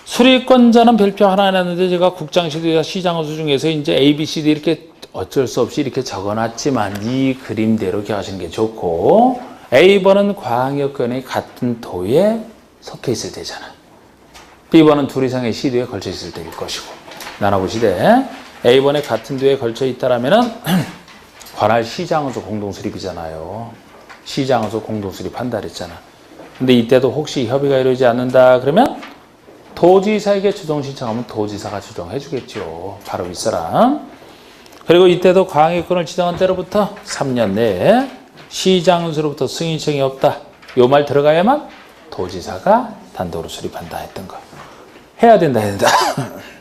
수립권자는 별표 하나 해놨는데 제가 국장, 시도지사, 시장원수 중에서 이제 A, B, C, D 이렇게 어쩔 수 없이 이렇게 적어놨지만 이 그림대로 기억하시는 게 좋고, A번은 광역권이 같은 도에 섞여 있을 때잖아. B번은 둘 이상의 C도에 걸쳐 있을 때일 것이고. 나눠보시되 A번에 같은 도에 걸쳐 있다라면은 관할 시장소 공동수립이잖아요. 시장소 공동수립한다 그랬잖아. 근데 이때도 혹시 협의가 이루어지지 않는다 그러면 도지사에게 주정 신청하면 도지사가 주정해 주겠죠. 바로 윗사람. 그리고 이때도 광역권을 지정한 때로부터 3년 내에 시장수로부터 승인 신청이 없다. 요 말 들어가야만 도지사가 단독으로 수립한다 했던 거. 해야 된다 해야 된다.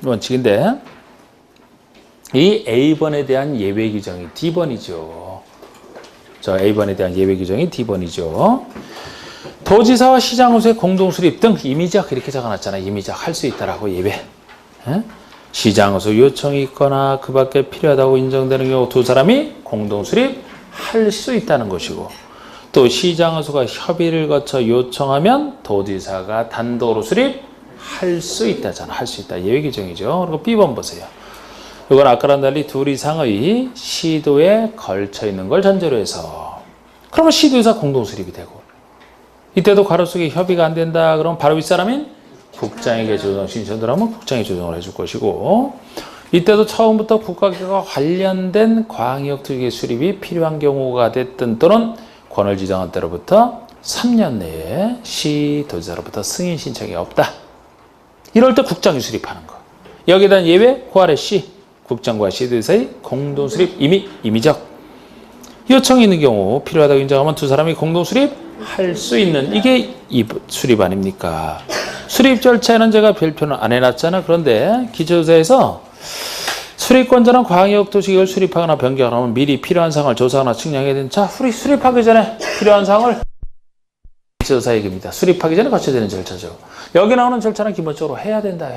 원칙인데 이 A번에 대한 예외 규정이 D번이죠. 저 A번에 대한 예외 규정이 D번이죠. 도지사와 시장호수의 공동수립 등 임의적 이렇게 적어놨잖아. 임의적 할 수 있다라고 예외. 시장호수 요청이 있거나 그 밖에 필요하다고 인정되는 경우 두 사람이 공동수립 할 수 있다는 것이고, 또 시장호수가 협의를 거쳐 요청하면 도지사가 단독으로 수립할 수 있다잖아. 할 수 있다. 예외 규정이죠. 그리고 B번 보세요. 이건 아까랑 달리 둘 이상의 시도에 걸쳐 있는 걸 전제로 해서, 그러면 시도에서 공동수립이 되고, 이때도 가로 속에 협의가 안 된다 그러면 바로 윗사람인 국장에게 조정 신청을 하면 국장이 조정을 해줄 것이고, 이때도 처음부터 국가기관과 관련된 광역특위 수립이 필요한 경우가 됐든 또는 권을 지정한 때로부터 3년 내에 시도지사로부터 승인 신청이 없다. 이럴 때 국장이 수립하는 거. 여기에 대한 예외 그 아래 C, 국장과 시도지사의 공동수립 임의적 요청이 있는 경우 필요하다고 인정하면 두 사람이 공동수립할 수 있는, 이게 이 수립 아닙니까? 수립 절차에는 제가 별표는 안 해놨잖아. 그런데 기초조사에서 수립권자는 광역도시계획을 수립하거나 변경하면 미리 필요한 사항을 조사하거나 측량해야 되는, 자, 우리 수립하기 전에 필요한 사항을 기초조사 얘기입니다. 수립하기 전에 거쳐야 되는 절차죠. 여기 나오는 절차는 기본적으로 해야 된다.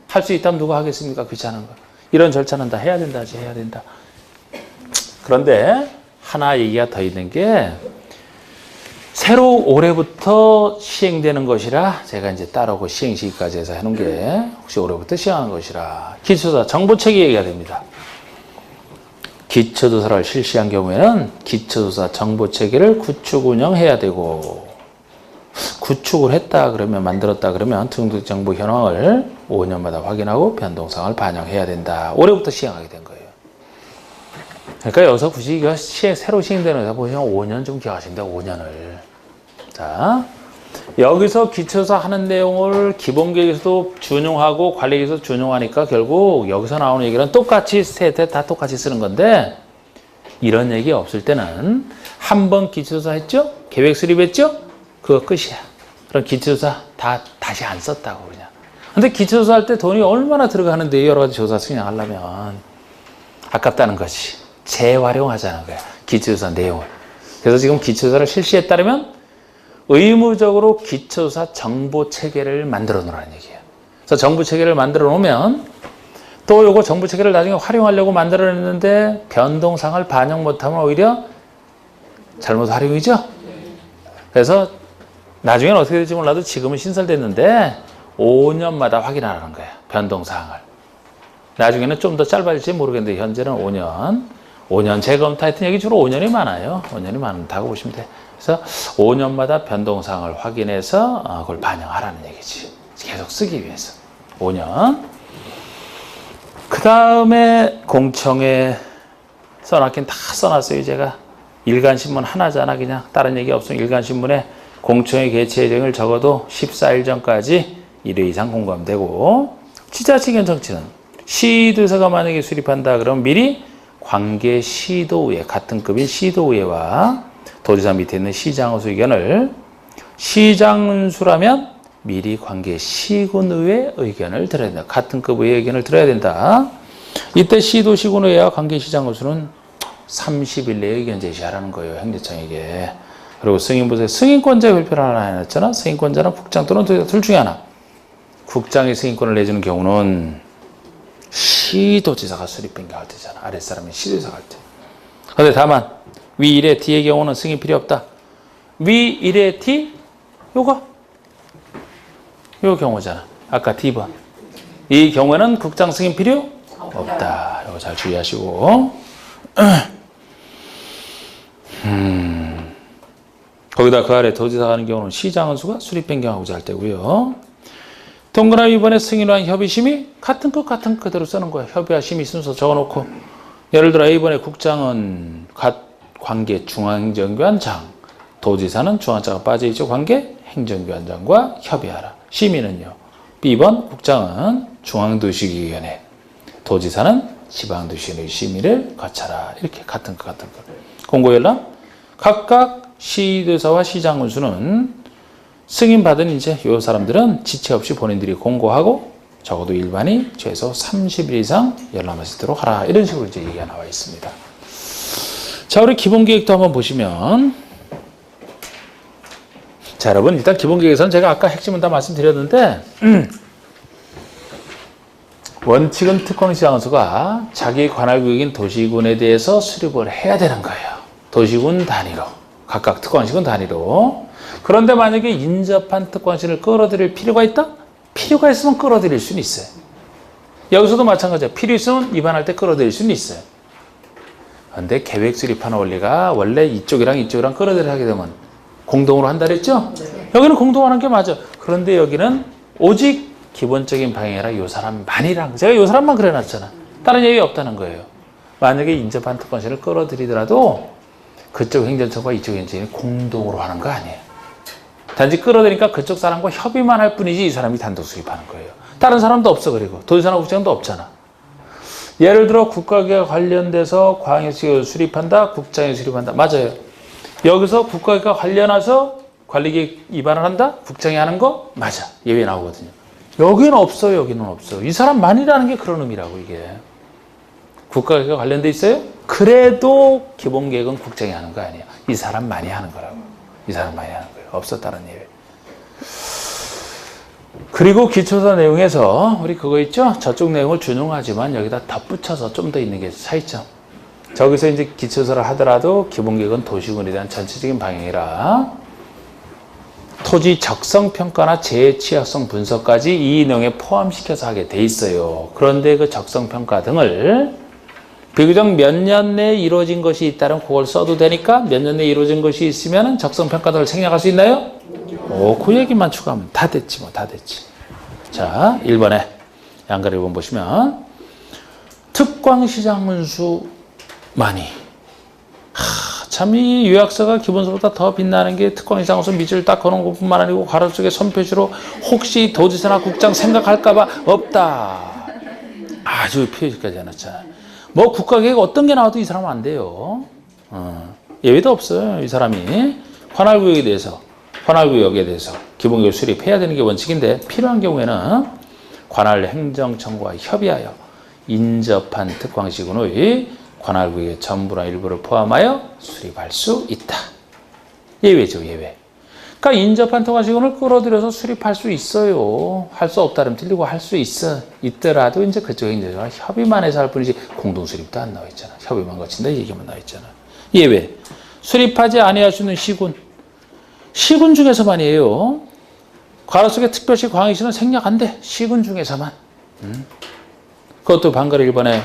할 수 있다면 누가 하겠습니까? 귀찮은 거. 이런 절차는 다 해야 된다. 해야 된다. 그런데 하나 얘기가 더 있는 게, 새로 올해부터 시행되는 것이라 제가 이제 따르고 시행 시기까지 해서 해놓은 게, 혹시 올해부터 시행하는 것이라 기초조사 정보체계 얘기가 됩니다. 기초조사를 실시한 경우에는 기초조사 정보체계를 구축 운영해야 되고, 구축을 했다 그러면, 만들었다 그러면 등록 정보 현황을 5년마다 확인하고 변동사항을 반영해야 된다. 올해부터 시행하게 된 거예요. 그러니까 여기서 굳이 이거 새로 시행되는 거 보시면 5년 좀 기억하십니다. 5년을. 자, 여기서 기초조사 하는 내용을 기본계획에서도 준용하고 관리계획에서 준용하니까 결국 여기서 나오는 얘기는 똑같이 세대 다 똑같이 쓰는 건데, 이런 얘기 없을 때는 한 번 기초조사 했죠? 계획 수립했죠? 그거 끝이야. 그럼 기초조사 다 다시 안 썼다고 그냥. 근데 기초조사 할 때 돈이 얼마나 들어가는데 여러 가지 조사 승인하려면 아깝다는 거지. 재활용하자는 거야. 기초조사 내용을. 그래서 지금 기초조사를 실시했다면 의무적으로 기초조사 정보체계를 만들어 놓으라는 얘기예요. 그래서 정보체계를 만들어 놓으면 또 요거 정보체계를 나중에 활용하려고 만들어 냈는데 변동사항을 반영 못하면 오히려 잘못 활용이죠. 그래서 나중에는 어떻게 될지 몰라도 지금은 신설됐는데 5년마다 확인하라는 거예요. 변동사항을. 나중에는 좀 더 짧아질지 모르겠는데 현재는 5년 재검토 하여튼 여기 주로 5년이 많아요. 5년이 많다고 보시면 돼. 그래서 5년마다 변동사항을 확인해서 그걸 반영하라는 얘기지. 계속 쓰기 위해서. 5년. 그 다음에 공청회 써놨긴 다 써놨어요. 제가 일간신문 하나잖아. 그냥 다른 얘기 없으면 일간신문에 공청회 개최 예정을 적어도 14일 전까지 1회 이상 공부하면 되고, 지자체 견청치는 시도의사가 만약에 수립한다 그러면 미리 관계 시도의회, 같은 급인 시도의회와 도지사 밑에 있는 시장호수 의견을, 시장수라면 미리 관계 시군의회 의견을 들어야 된다. 같은 급의 의견을 들어야 된다. 이때 시도 시군의회와 관계 시장호수는 30일 내에 의견 제시하라는 거예요. 행정청에게. 그리고 승인부서에 승인권자 발표를 하나 해놨잖아. 승인권자는 국장 또는 둘 중에 하나. 국장이 승인권을 내주는 경우는 시도지사가 수립 변경할 때잖아. 아랫사람이 시도지사가 할 때. 그런데 다만 위 1의 D의 경우는 승인 필요 없다. 위 1의 D 요 경우잖아. 아까 D번. 이 경우에는 국장 승인 필요 없다. 이거 잘 주의하시고. 거기다 그 아래 도지사가 하는 경우는 시장은수가 수립 변경하고자 할 때고요. 동그라미 이번에 승인한 협의심의 같은 것 같은 그대로 쓰는 거예요. 협의와 심의 순서 적어놓고 예를 들어 A번의 국장은 관계 중앙행정기관장, 도지사는 중앙자가 빠져있죠. 관계 행정기관장과 협의하라. 심의는요. B번 국장은 중앙도시기관회, 도지사는 지방도시의 심의를 거쳐라. 이렇게 같은 것 같은 것. 공고열람 각각 시도사와 시장군수는 승인받은 이제 요 사람들은 지체 없이 본인들이 공고하고 적어도 일반이 최소 30일 이상 열람할 수 있도록 하라. 이런 식으로 이제 얘기가 나와 있습니다. 자, 우리 기본계획도 한번 보시면, 자, 여러분 일단 기본계획에서는 제가 아까 핵심은 다 말씀드렸는데 원칙은 특광시장수가 자기 관할구역인 도시군에 대해서 수립을 해야 되는 거예요. 도시군 단위로, 각각 특광시군 단위로. 그런데 만약에 인접한 특광시를 끌어들일 필요가 있다? 필요가 있으면 끌어들일 수는 있어요. 여기서도 마찬가지예요. 필요 있으면 입안할 때 끌어들일 수는 있어요. 그런데 계획 수립하는 원리가 원래 이쪽이랑 이쪽이랑 끌어들여 하게 되면 공동으로 한다 그랬죠? 네. 여기는 공동하는 게 맞아. 그런데 여기는 오직 기본적인 방향이라 요 사람만이랑, 제가 요 사람만 그려놨잖아. 다른 얘기 없다는 거예요. 만약에 인접한 특권시를 끌어들이더라도 그쪽 행정처가 이쪽 행정이 공동으로 하는 거 아니에요. 단지 끌어들이니까 그쪽 사람과 협의만 할 뿐이지 이 사람이 단독 수립하는 거예요. 다른 사람도 없어. 그리고 도지사나 국장도 없잖아. 예를 들어 국가계획 관련돼서 광역시 수립한다, 국장이 수립한다. 맞아요. 여기서 국가계획과 관련해서 관리계획 위반을 한다, 국장이 하는 거 맞아. 예외 나오거든요. 여기는 없어요. 여기는 없어. 이 사람만이라는 게 그런 의미라고. 이게 국가계획과 관련돼 있어요. 그래도 기본계획은 국장이 하는 거 아니에요. 이 사람만이 하는 거라고. 이 사람만이 하는 거예요. 없었다는 예외. 그리고 기초서 내용에서 우리 그거 있죠? 저쪽 내용을 준용하지만 여기다 덧붙여서 좀 더 있는 게 차이점. 저기서 이제 기초서를 하더라도 기본계획은 도시군에 대한 전체적인 방향이라 토지 적성평가나 재취약성 분석까지 이 내용에 포함시켜서 하게 돼 있어요. 그런데 그 적성평가 등을 비교적 몇 년 내에 이루어진 것이 있다면 그걸 써도 되니까 몇 년 내에 이루어진 것이 있으면 적성평가 등을 생략할 수 있나요? 그 얘기만 추가하면 다 됐지 뭐, 다 됐지. 자, 1번에 양가리 1번 보시면 특광시장문수 많이. 참 이 요약서가 기본서보다 더 빛나는 게 특광시장문수 밑줄 딱 거는 것뿐만 아니고 괄호 속에 손표시로 혹시 도지사나 국장 생각할까봐 없다. 아주 표시까지 해놨잖아. 뭐 국가계획 어떤 게 나와도 이 사람은 안 돼요. 예외도 없어요. 이 사람이 관할구역에 대해서 기본계획 수립해야 되는 게 원칙인데 필요한 경우에는 관할 행정청과 협의하여 인접한 특광시군의 관할구역의 전부나 일부를 포함하여 수립할 수 있다. 예외죠, 예외. 그러니까 인접한 특광시군을 끌어들여서 수립할 수 있어요. 할 수 없다면 틀리고 할 수 있더라도 이제 그쪽 행정처가 협의만 해서 할 뿐이지 공동 수립도 안 나와 있잖아. 협의만 거친다 얘기만 나와 있잖아. 예외. 수립하지 아니할 수 있는 시군. 시군 중에서만이에요. 괄호 속에 특별시 광역시는 생략 안 돼. 시군 중에서만. 그것도 방글 1번에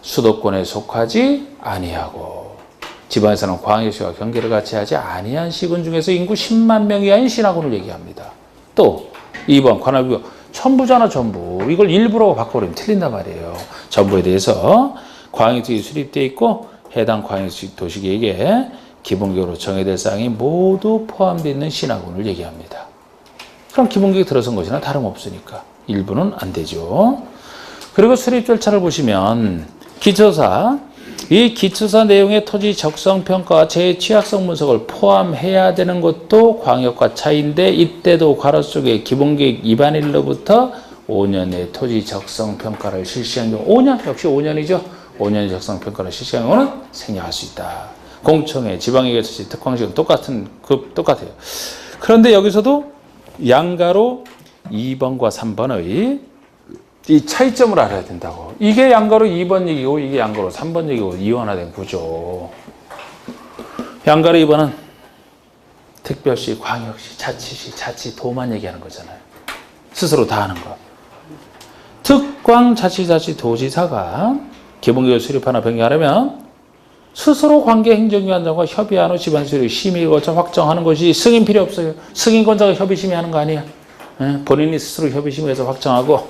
수도권에 속하지 아니하고 지방에서는 광역시와 경계를 같이 하지 아니한 시군 중에서 인구 10만 명 이하인 신하군을 얘기합니다. 또 2번 관할구역 전부잖아. 전부. 이걸 일부라고 바꿔버리면 틀린단 말이에요. 전부에 대해서 광역시에 수립되어 있고 해당 광역시 도시계획에 기본계획으로 정해될 사항이 모두 포함되어 있는 신하군을 얘기합니다. 그럼 기본계획 들어선 것이나 다름없으니까 일부는 안 되죠. 그리고 수립 절차를 보시면 기초사, 이 기초사 내용의 토지 적성평가와 재취약성 분석을 포함해야 되는 것도 광역과 차이인데 이때도 괄호 속에 기본계획 위반일로부터 5년 내 토지 적성평가를 실시한 경우 5년, 역시 5년이죠. 5년의 적성평가를 실시한 경우는 생략할 수 있다. 공청회, 지방의회 토지 특광시는 똑같아요. 그런데 여기서도 양가로 2번과 3번의 이 차이점을 알아야 된다고. 이게 양가로 2번 얘기고 이게 양가로 3번 얘기고 이원화된 구조. 양가로 2번은 특별시, 광역시, 자치시, 자치도만 얘기하는 거잖아요. 스스로 다 하는 거. 특광자치자치도지사가 기본계획 수립하나 변경하려면 스스로 관계행정기관장과 협의한 후 집안 수립 심의 거쳐 확정하는 것이 승인 필요 없어요. 승인권자가 협의심의하는 거 아니야. 본인이 스스로 협의심의해서 확정하고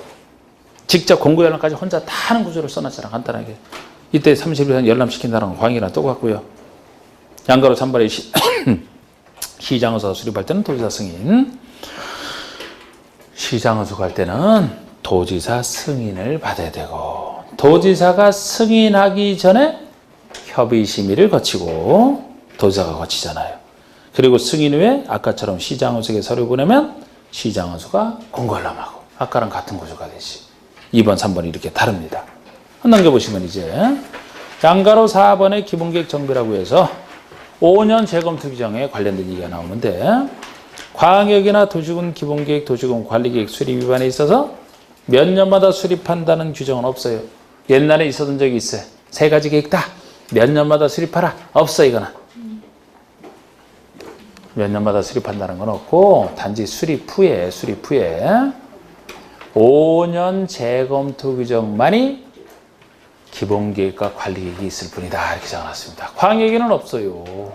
직접 공고연락까지 혼자 다 하는 구조를 써놨잖아. 간단하게. 이때 30일 열람시킨다는 건 광이랑 똑같고요. 양가로 찬발의 시장의서 수립할 때는 도지사 승인, 시장의소 갈 때는 도지사 승인을 받아야 되고, 도지사가 승인하기 전에 협의심의를 거치고 도지사가 거치잖아요. 그리고 승인 후에 아까처럼 시장의소에 서류 보내면 시장의소가 공고알람하고, 아까랑 같은 구조가 되지. 2번, 3번이 이렇게 다릅니다. 넘겨보시면 이제 양가로 4번의 기본계획 정비라고 해서 5년 재검토 규정에 관련된 얘기가 나오는데, 광역이나 도시군 기본계획, 도시군 관리계획 수립 위반에 있어서 몇 년마다 수립한다는 규정은 없어요. 옛날에 있었던 적이 있어요. 3가지 계획 다 몇 년마다 수립하라. 없어, 이거는. 몇 년마다 수립한다는 건 없고, 단지 수립 후에 5년 재검토 규정만이 기본계획과 관리계획이 있을 뿐이다. 이렇게 적어놨습니다. 광역에는 없어요.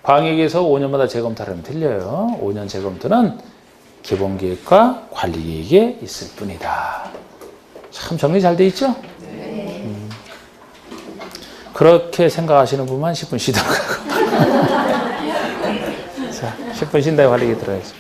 광역에서 5년마다 재검토하면 틀려요. 5년 재검토는 기본계획과 관리계획에 있을 뿐이다. 참 정리 잘 돼 있죠? 네. 그렇게 생각하시는 분만 10분 쉬도록 하고. 자, 10분 쉰 다음에 관리계획 들어가야죠.